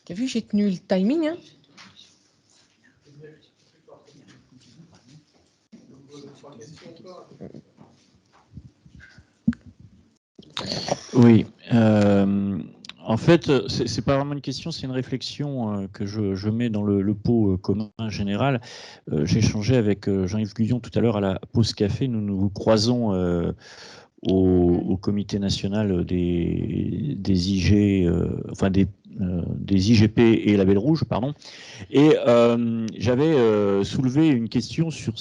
Tu as vu, j'ai tenu le timing. Hein. Oui. En fait, c'est pas vraiment une question, c'est une réflexion que je mets dans le pot commun général. J'ai échangé avec Jean-Yves Guyon tout à l'heure à la pause café. Nous nous croisons au comité national des IG, enfin des IGP et Label Rouge, pardon. Et j'avais soulevé une question sur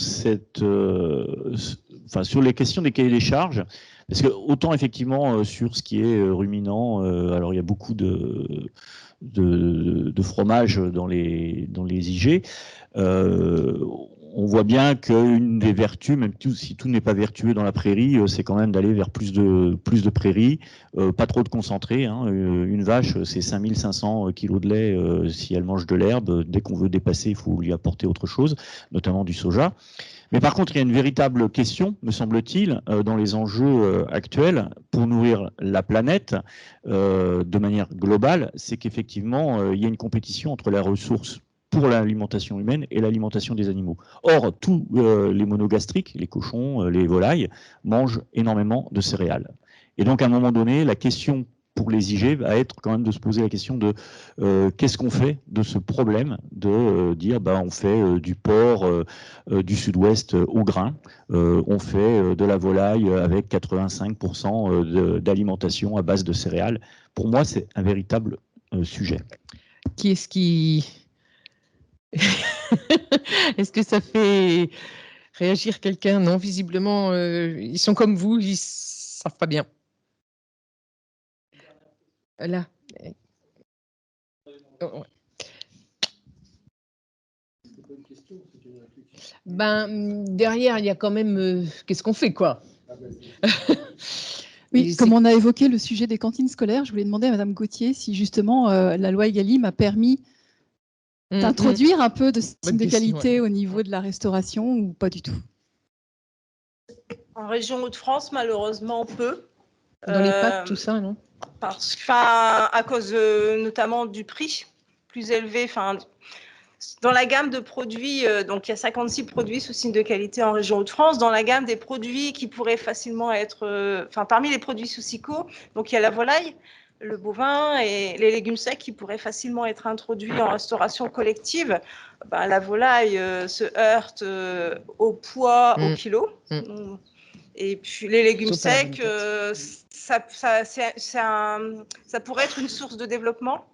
sur les questions des cahiers des charges. Parce que autant effectivement sur ce qui est ruminant, alors il y a beaucoup de fromage dans les IG. On voit bien qu'une des vertus, même si tout n'est pas vertueux dans la prairie, c'est quand même d'aller vers plus de prairies, pas trop de concentré. Hein. Une vache, c'est 5500 kilos de lait si elle mange de l'herbe. Dès qu'on veut dépasser, il faut lui apporter autre chose, notamment du soja. Mais par contre, il y a une véritable question, me semble-t-il, dans les enjeux actuels pour nourrir la planète de manière globale, c'est qu'effectivement, il y a une compétition entre la ressource pour l'alimentation humaine et l'alimentation des animaux. Or, tous les monogastriques, les cochons, les volailles, mangent énormément de céréales. Et donc, à un moment donné, la question pour les IG va être quand même de se poser la question de qu'est-ce qu'on fait de ce problème de dire on fait du porc du sud-ouest au grain, on fait de la volaille avec 85% d'alimentation à base de céréales. Pour moi, c'est un véritable sujet. Qui est-ce qui... Est-ce que ça fait réagir quelqu'un? Non, visiblement, ils sont comme vous, ils ne savent pas bien. Là. Oh, ouais. Derrière, il y a quand même... qu'est-ce qu'on fait, quoi? Oui, comme on a évoqué le sujet des cantines scolaires, je voulais demander à Madame Gauthier si justement la loi Egalim a permis d'introduire un peu de signes de qualité au niveau de la restauration ou pas du tout? En région Hauts-de-France, malheureusement, peu. Dans les pâtes, tout ça, non? À cause notamment du prix plus élevé. Dans la gamme de produits, donc il y a 56 produits sous signe de qualité en région Hauts-de-France. Dans la gamme des produits qui pourraient facilement être, parmi les produits sous SIQO, donc il y a la volaille, le bovin et les légumes secs qui pourraient facilement être introduits en restauration collective. La volaille se heurte au poids, au kilo. Et puis les légumes secs, ça pourrait être une source de développement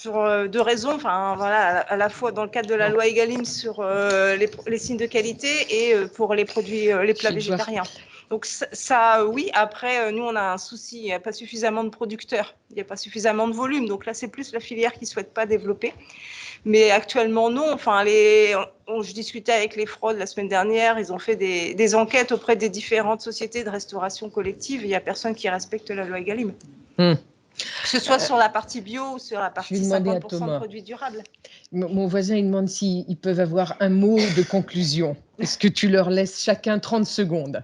pour deux raisons. À la fois dans le cadre de la loi Egalim sur les signes de qualité et pour les produits, les plats végétariens. Donc ça, oui. Après, nous, on a un souci, il n'y a pas suffisamment de producteurs, il n'y a pas suffisamment de volume. Donc là, c'est plus la filière qui ne souhaite pas développer. Mais actuellement, non. Je discutais avec les fraudes la semaine dernière. Ils ont fait des enquêtes auprès des différentes sociétés de restauration collective. Il n'y a personne qui respecte la loi Egalim. Que ce soit sur la partie bio ou sur la partie 50% de produits durables. Mon voisin, il demande s'ils peuvent avoir un mot de conclusion. Est-ce que tu leur laisses chacun 30 secondes?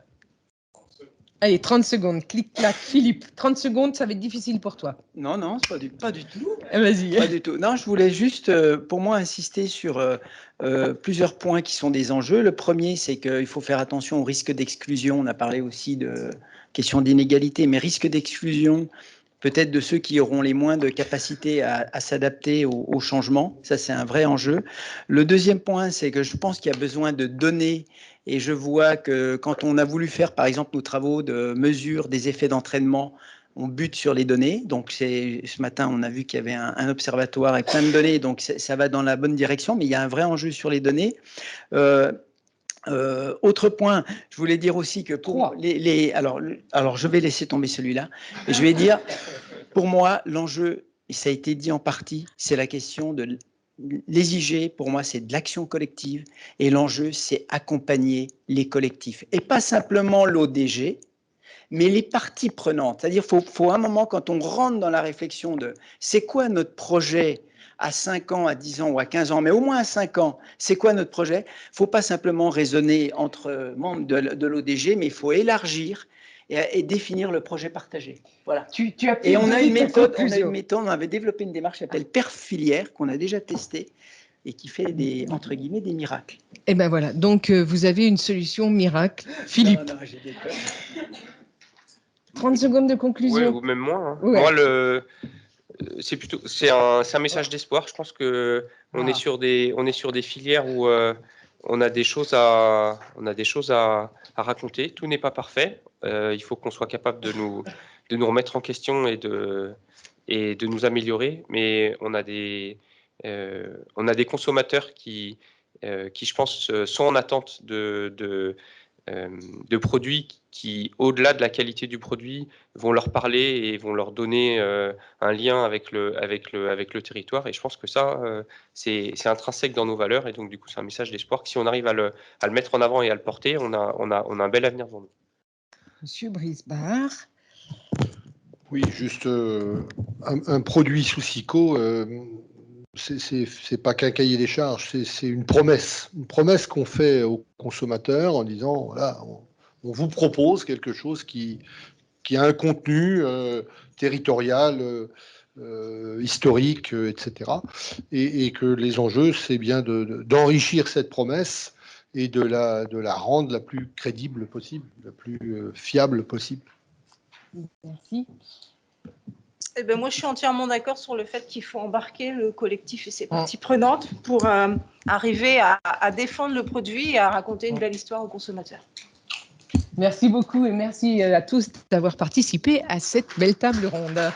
Allez, 30 secondes, clic-clac. Philippe, 30 secondes, ça va être difficile pour toi. Non, pas du tout. Vas-y. Pas du tout. Non, je voulais juste, pour moi, insister sur plusieurs points qui sont des enjeux. Le premier, c'est qu'il faut faire attention au risque d'exclusion. On a parlé aussi de question d'inégalité, mais risque d'exclusion, peut-être de ceux qui auront les moins de capacité à s'adapter au changement. Ça, c'est un vrai enjeu. Le deuxième point, c'est que je pense qu'il y a besoin de données. Et je vois que quand on a voulu faire, par exemple, nos travaux de mesure des effets d'entraînement, on bute sur les données. Donc, ce matin, on a vu qu'il y avait un observatoire avec plein de données. Donc, ça va dans la bonne direction. Mais il y a un vrai enjeu sur les données. Autre point, je voulais dire aussi que pour alors, je vais laisser tomber celui-là. Et je vais dire, pour moi, l'enjeu et ça a été dit en partie, c'est la question de les IG, pour moi, c'est de l'action collective, et l'enjeu, c'est accompagner les collectifs, et pas simplement l'ODG, mais les parties prenantes. C'est-à-dire faut un moment, quand on rentre dans la réflexion de c'est quoi notre projet à 5 ans, à 10 ans ou à 15 ans, mais au moins à 5 ans, c'est quoi notre projet? Il ne faut pas simplement raisonner entre membres de l'ODG, mais il faut élargir et définir le projet partagé. Voilà. Et on a une méthode, on avait développé une démarche qui s'appelle Perf Filière, qu'on a déjà testée et qui fait des, entre guillemets, des miracles. Et ben voilà, donc vous avez une solution miracle. Philippe. Non, j'ai des peurs. 30 secondes de Ouais, conclusion. ou même moins. Hein. Ouais. Moi, c'est un message d'espoir. Je pense que on est sur des filières où on a des choses à raconter. Tout n'est pas parfait. Il faut qu'on soit capable de nous remettre en question et de nous améliorer. Mais on a des consommateurs qui je pense sont en attente de produits qui, au-delà de la qualité du produit, vont leur parler et vont leur donner un lien avec le territoire. Et je pense que ça, c'est intrinsèque dans nos valeurs. Et donc, du coup, c'est un message d'espoir que si on arrive à le mettre en avant et à le porter, on a un bel avenir devant nous. Monsieur Brisbard. Oui, juste un produit sous SICO, c'est pas qu'un cahier des charges, c'est une promesse qu'on fait aux consommateurs en disant voilà, on vous propose quelque chose qui a un contenu territorial, historique, etc. Et que les enjeux, c'est bien d'enrichir cette promesse et de la rendre la plus crédible possible, la plus fiable possible. Merci. Eh ben, moi, je suis entièrement d'accord sur le fait qu'il faut embarquer le collectif et ses parties prenantes pour arriver à défendre le produit et à raconter une belle histoire aux consommateurs. Merci beaucoup et merci à tous d'avoir participé à cette belle table ronde.